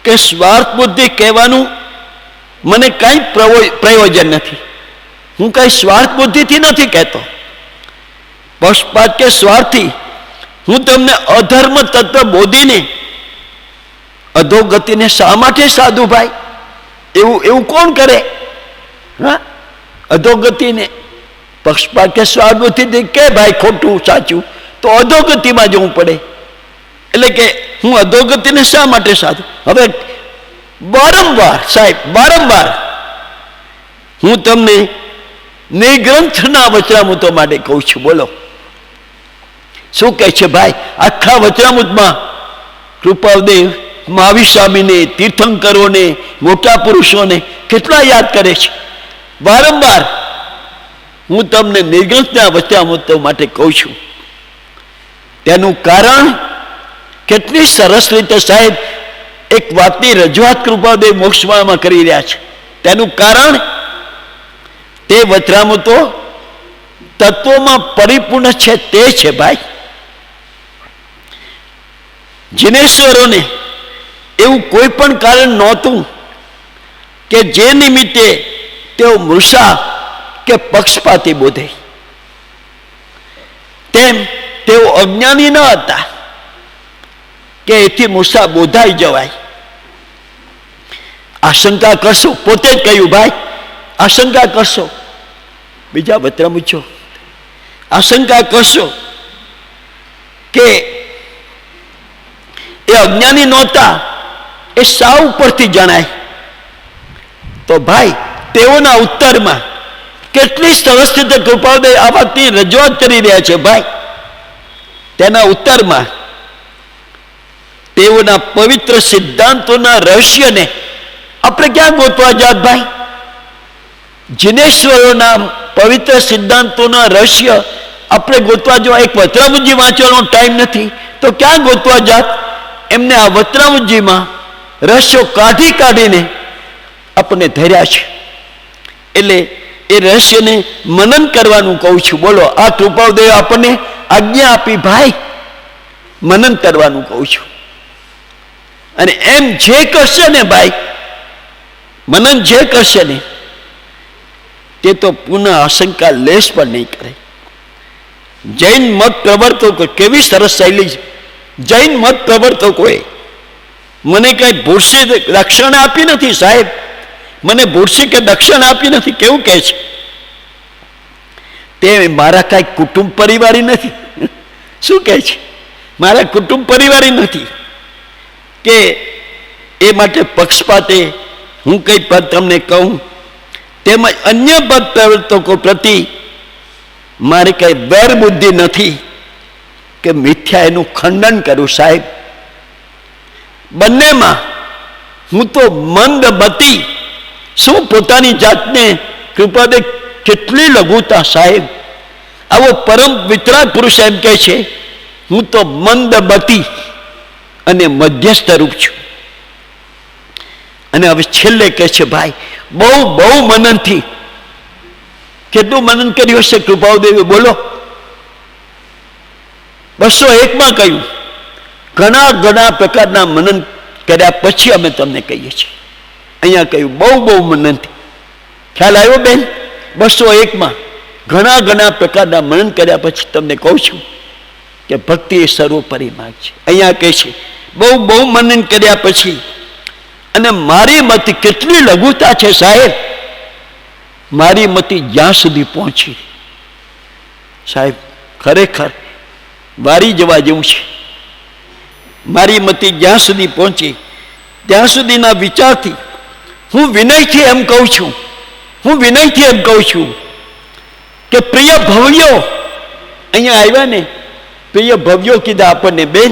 કે સ્વાર્થ બુદ્ધિ કહેવાનું મને કઈ પ્રયોજન નથી. હું કઈ સ્વાર્થ બુદ્ધિથી નથી કહેતો, પક્ષપાત કે સ્વાર્થી. હું તમને અધર્મ તત્વ બોધીને અધોગતિને શા માટે સાધુ ભાઈ? એવું કોણ કરે? હા, અધોગતિને પક્ષપાત કે સ્વાર્થ બુદ્ધિથી કે ભાઈ ખોટું સાચું તો અધોગતિમાં જવું પડે. એટલે કે હું અધોગતિને શા માટે સાધુ? હવે વારંવાર સાહેબ, વારંવાર હું તમને નિગ્રંથના વચનામૃતો માટે કહું છું. બોલો શું કહે છે ભાઈ? આખા વચનામૃતમાં કૃપાદેવ મહાવીર સ્વામીને, તીર્થંકરોને, મોટા પુરુષોને કેટલા યાદ કરે છે. વારંવાર હું તમને નિર્ગ્રંથના વચનામૃતો માટે કહું છું. તેનું કારણ કેટલી સરસ રીતે સાહેબ એક વાતની રજૂઆત કૃપાદેવ મોક્ષમાળામાં કરી રહ્યા છે. તેનું કારણ તે વચનામૃતો તત્વોમાં પરિપૂર્ણ છે તે છે ભાઈ. જિનેશ્વરોને એવું કોઈ પણ કારણ નહોતું કે જે નિમિત્તે તેઓ મૃષા કે પક્ષપાતી બોધે. તેમ તેઓ અજ્ઞાની ન હતા કે એથી મૃષા બોધાઈ જવાય. આશંકા કરશો, પોતે જ કહ્યું ભાઈ, આશંકા કરશો. બીજા વચનામૃતો આશંકા કરશો કે એ અજ્ઞાની નહોતા એ સાવ ઉપરથી જણાય. તો ભાઈ તેઓના ઉત્તરમાં કેટલી સરસ રીતે કૃપાદેવ આ વાતની રજૂઆત કરી રહ્યા છે ભાઈ. તેના ઉત્તરમાં તેઓના પવિત્ર સિદ્ધાંતોના રહસ્યને આપણે ક્યાં ગોતવા જાત ભાઈ? જિનેશ્વરોના પવિત્ર સિદ્ધાંતોના રહસ્ય આપણે ગોતવા જો એક વચનામૃતજી વાંચવાનો ટાઈમ નથી તો ક્યાં ગોતવા જાત? એમને આ વચનામૃતજીમાં રહસ્યો કાઢી કાઢીને આપણને ધર્યા છે. એટલે એ રહસ્યને મનન કરવાનું કહું છું. બોલો, આ કૃપાદેવ આપણને આજ્ઞા આપી ભાઈ, મનન કરવાનું કહું છું. અને એમ જે કરશે ને ભાઈ, મનન જે કરશે ને તે તો પુનઃ આશંકા લેશ પણ નહીં કરે. જૈન મત પ્રવર્તકો, કેવી સરસ શૈલી છે. જૈન મત પ્રવર્તકોએ મને કઈ ભૂરસી રક્ષણ આપી નથી સાહેબ, મને ભૂરસી કે દક્ષિણ આપી નથી. કેવું કહે છે? તે મારા કઈ કુટુંબ પરિવારી નથી. શું કહે છે? મારા કુટુંબ પરિવારી નથી કે એ માટે પક્ષપાતે હું કઈ પદ તમને કહું. તેમજ અન્ય પદ પ્રવર્તકો પ્રતિ મારી કઈ વેર બુદ્ધિ નથી કે મિથ્યા એનું ખંડન કરું સાહેબ. બંનેમાં હું તો મંદમતી. શું પોતાની જાતને કૃપાદેવ કેટલી લઘુતા સાહેબ. આવો પરમ વિતરાગ પુરુષ એમ કહે છે હું તો મંદમતી અને મધ્યસ્થ રૂપ છું. અને હવે છેલ્લે કહે છે ભાઈ બહુ બહુ મનનથી. કેટલું મનન કર્યું હશે કૃપાદેવે? બોલો, 201માં કહ્યું. ઘણા ઘણા પ્રકારના મનન કર્યા પછી અમે તમને કહીએ છીએ. અહીંયા કહ્યું બહુ બહુ મનનથી. ખ્યાલ આવ્યો બેન? 201માં ઘણા ઘણા પ્રકારના મનન કર્યા પછી તમને કહું છું કે ભક્તિ એ સર્વોપરી માર્ગ છે. અહીંયા કહે છે બહુ બહુ મનન કર્યા પછી. અને મારી મતિ કેટલી લઘુતા છે સાહેબ. મારી મતિ જ્યાં સુધી પહોંચી સાહેબ, ખરેખર વારી જવા જેવું છે. મારી મતિ જ્યાં સુધી પહોંચી ત્યાં સુધીના વિચારથી હું વિનયથી એમ કહું છું કે પ્રિય ભવ્યો અહીંયા આવ્યા ને, પ્રિય ભવ્યો કીધા આપણને. બેન,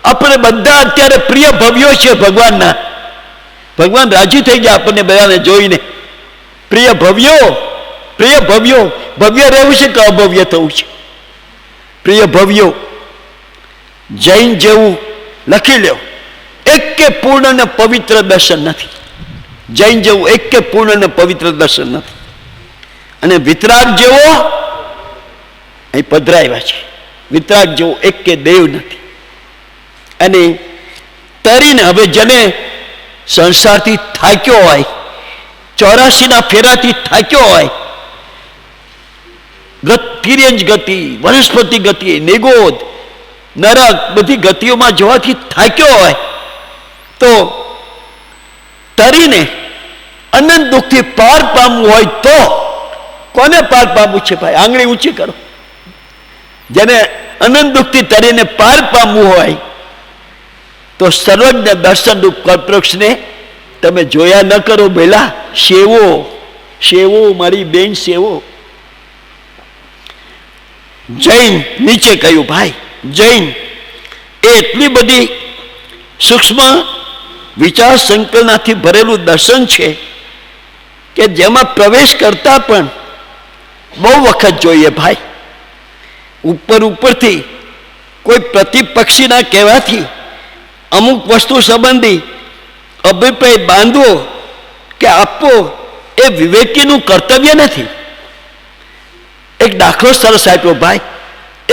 આપણે બધા અત્યારે પ્રિય ભવ્યો છે ભગવાનના. ભગવાન રાજી થઈ ગયા આપણને બધાને જોઈને. પ્રિય ભવ્યો, ભવ્ય રહેવું છે કે અભવ્ય થવું છે? પ્રિય ભવ્યો. જૈન જેવું લખી લ્યો, એક કે પૂર્ણ ને પવિત્ર દર્શન નથી. જૈન જેવું એક કે પૂર્ણ ને પવિત્ર દર્શન નથી. અને વિતરાગ જેવો અહીં પધરાવ્યા છે, વિતરાગ જેવો એક કે દેવ નથી. અને તરીને હવે જેને સંસારથી થાક્યો હોય, 84 ફેરાથી થાક્યો હોય, તિર્યંજ ગતિ, વનસ્પતિ ગતિ, નિગોદ, નરક બધી ગતિઓમાં જવાથી થાક્યો હોય, તો તરીને અનંત દુઃખથી પાર પામવું હોય તો કોને પાર પામવું છે ભાઈ? આંગળી ઊંચી કરો. જેને અનંત દુઃખથી તરીને પાર પામવું હોય તો સર્વજ્ઞ દર્શન રૂપ કલ્પવૃક્ષને તમે જોયા ન કરો બેલા, સેવો મારી બેન, સેવો. જૈન નીચે કહ્યું ભાઈ, જૈન એ એટલી બધી સૂક્ષ્મ વિચાર સંકલનાથી ભરેલું દર્શન છે કે જેમાં પ્રવેશ કરતા પણ બહુ વખત જોઈએ ભાઈ. ઉપરથી કોઈ પ્રતિપક્ષીના કહેવાથી અમુક વસ્તુ સંબંધી અભિપ્રાય બાંધવો કે આપવો એ વિવેકીનું કર્તવ્ય નથી. એક દાખલો સરસ આપ્યો ભાઈ.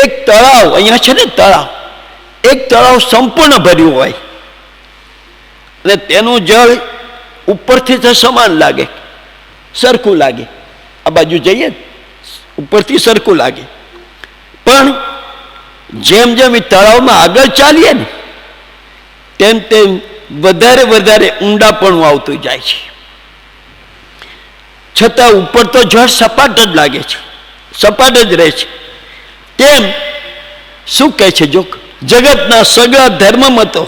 એક તળાવ, અહીંયા છે ને તળાવ, એક તળાવ સંપૂર્ણ ભર્યું હોય અને તેનું જળ ઉપરથી તો સમાન લાગે, સરખું લાગે. આ બાજુ જઈએ ઉપરથી સરખું લાગે, પણ જેમ જેમ એ તળાવમાં આગળ ચાલીએ ને તેમ તેમ વધારે ઊંડાપણું આવતું જાય છે. છતાં ઉપર તો જળ સપાટ જ લાગે છે, સપાટ જ રહે છે. તેમ શું કહે છે? જો જગતના સગળા ધર્મ મતો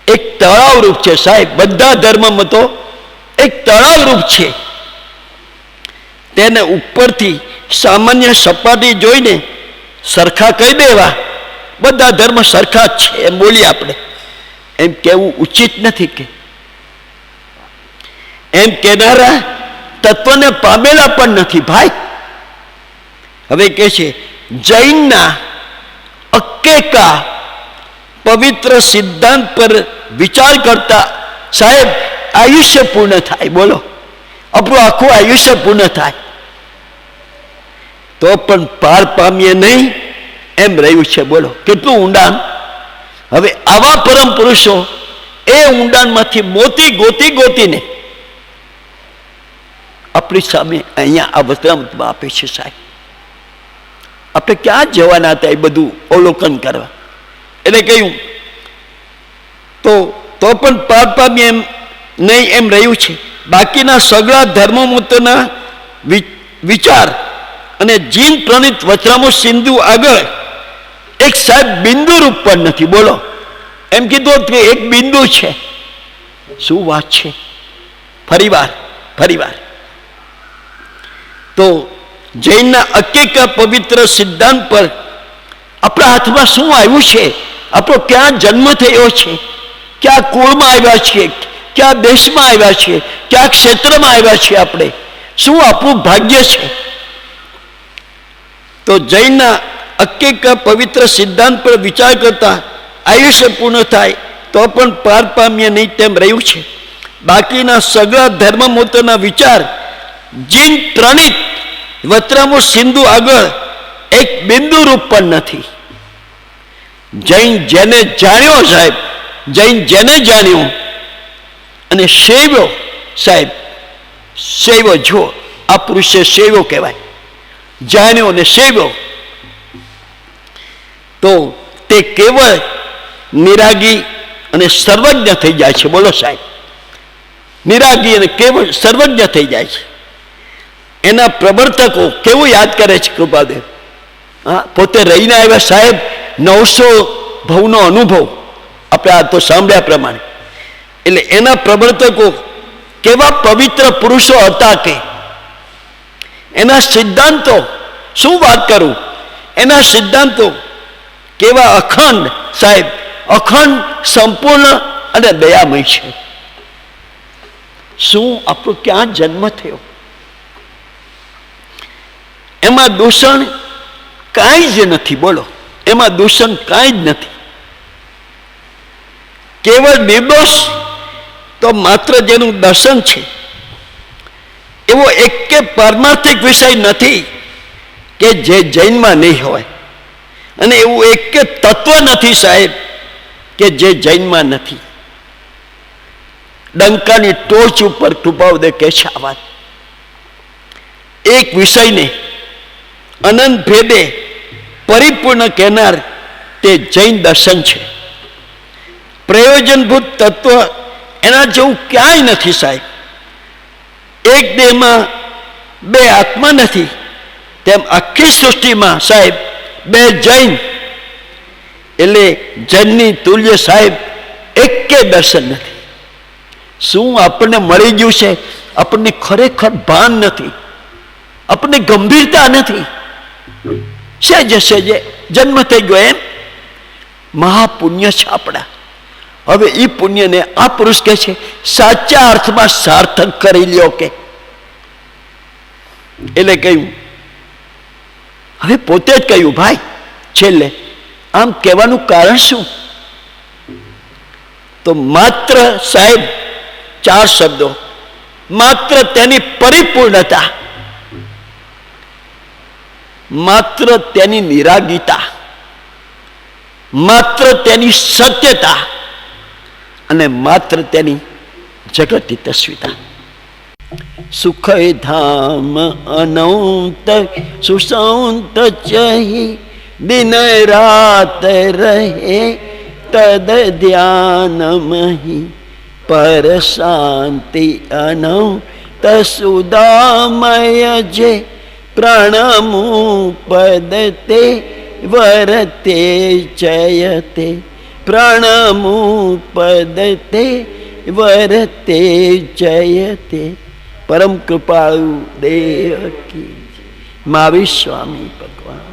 એક તળાવ રૂપ છે સાહેબ. બધા ધર્મ મતો એક તળાવ રૂપ છે. તેને ઉપરથી સામાન્ય સપાટી જોઈને સરખા કહી દેવા, બધા ધર્મ સરખા જ છે એમ બોલીએ આપણે, એમ કહેવું ઉચિત નથી. કે એમ કહેનારા તત્વને પામેલા પણ નથી ભાઈ. હવે કે છે જૈનના અક્કેકા પવિત્ર સિદ્ધાંત પર વિચાર કરતા સાહેબ આયુષ્ય પૂર્ણ થાય. બોલો, આપણું આખું આયુષ્ય પૂર્ણ થાય તો પણ પાર પામીએ નહીં એમ રહ્યું છે. બોલો કેટલું ઊંડાણ. હવે આવા પરમ પુરુષો એ ઊંડાણમાંથી મોતી ગોતીને આપણી સામે અહીંયા આ વતરામૃતમાં આપે છે સાહેબ. આપણે ક્યાં જવાના હતા એ બધું અવલોકન કરવા? એટલે કહ્યું તો પણ પાર પામીએ એમ નહીં એમ રહ્યું છે. બાકીના સગળા ધર્મમતોના વિચાર અને જીન પ્રણીત વચરામો સિંધુ આગળ એક સાહેબ બિંદુ રૂપ પણ નથી. બોલો, એમ કીધું કે એક બિંદુ છે. શું વાત છે? ફરીવાર તો જૈનના અકેકા પવિત્ર સિદ્ધાંત પર આપણા હાથમાં શું આવ્યું છે? આપણો ક્યાં જન્મ થયો છે? ક્યાં કુળમાં આવ્યા છીએ? ક્યાં દેશમાં આવ્યા છીએ? ક્યાં ક્ષેત્રમાં આવ્યા છીએ? આપણે શું આપણું ભાગ્ય છે? તો જૈનના અકેકા પવિત્ર સિદ્ધાંત પર વિચાર કરતા આયુષ્ય પૂર્ણ થાય તો પણ પાર પામીએ નહીં તેમ રહ્યું છે. બાકીના સગળા ધર્મમતોના વિચાર જીન પ્રણીત વત્રામો સિંધુ આગળ એક બિંદુ રૂપ પણ નથી. જૈન જેને જાણ્યો સાહેબ, જૈન જેને જાણ્યો અને સેવ્યો સાહેબ, સેવ્યો. જો આ પુરુષે સેવ્યો કહેવાય, જાણ્યો અને સેવ્યો, તો તે કેવળ નિરાગી અને સર્વજ્ઞ થઈ જાય છે. બોલો સાહેબ, નિરાગી અને કેવળ સર્વજ્ઞ થઈ જાય છે. એના પ્રવર્તકો કેવું યાદ કરે છે કૃપાદેવ? હા, પોતે રહીને આવ્યા સાહેબ 900 ભવનો અનુભવ આપણે આ તો સાંભળ્યા પ્રમાણે. એટલે એના પ્રવર્તકો કેવા પવિત્ર પુરુષો હતા કે એના સિદ્ધાંતો, શું વાત કરું, એના સિદ્ધાંતો કેવા અખંડ, સાહેબ અખંડ, સંપૂર્ણ અને દયામય છે. શું આપણો ક્યાં જન્મ થયો? એમાં દૂષણ કાંઈ જ નથી. બોલો, એમાં દૂષણ કાંઈ જ નથી. કેવળ નિર્દોષ તો માત્ર જેનું દર્શન છે એવો એક કે પારમાર્થિક વિષય નથી કે જે જૈનમાં નહીં હોય, અને એવું એક કે તત્વ નથી સાહેબ કે જે જૈનમાં નથી. ડંકાની ટોચ ઉપર કૃપાઉદય કહે છે આ વાત. એક વિષયને અનંત ભેદે પરિપૂર્ણ કહેનાર તે જૈન દર્શન છે. પ્રયોજનભૂત તત્વ એના જેવું ક્યાંય નથી સાહેબ. એક દેહમાં બે આત્મા નથી, તેમ આખી સૃષ્ટિમાં સાહેબ બે જૈન, એટલે જૈનની તુલ્ય સાહેબ એક કે દર્શન નથી. શું આપણને મળી ગયું છે? આપણને ખરેખર ભાન નથી, આપણને ગંભીરતા નથી. સહેજે સહેજે જન્મ થઈ ગયો એમ. મહાપુણ્ય છે આપણા. હવે એ પુણ્યને આ પુરુષ કહે છે સાચા અર્થમાં સાર્થક કરી લ્યો કે. એટલે કહ્યું, હવે પોતે જ કહ્યું ભાઈ છેલ્લે આમ કહેવાનું કારણ શું? તો માત્ર સાહેબ 4 શબ્દો, માત્ર તેની પરિપૂર્ણતા, માત્ર તેની નિરાગીતા, માત્ર તેની સત્યતા અને માત્ર તેની જગતની તસ્વીરતા. સુખ ધામ અનંત સુસંત ચહી દિન રાત રહે તદ ધ્યાનમહી પર શાંતિ અનંત સુદામય જે પ્રાણમુપદતે વરતે જયતે પ્રાણમુપદતે વરતે જયતે. પરમ કૃપાળુ દેવ કી. મહાવીર સ્વામી ભગવાન.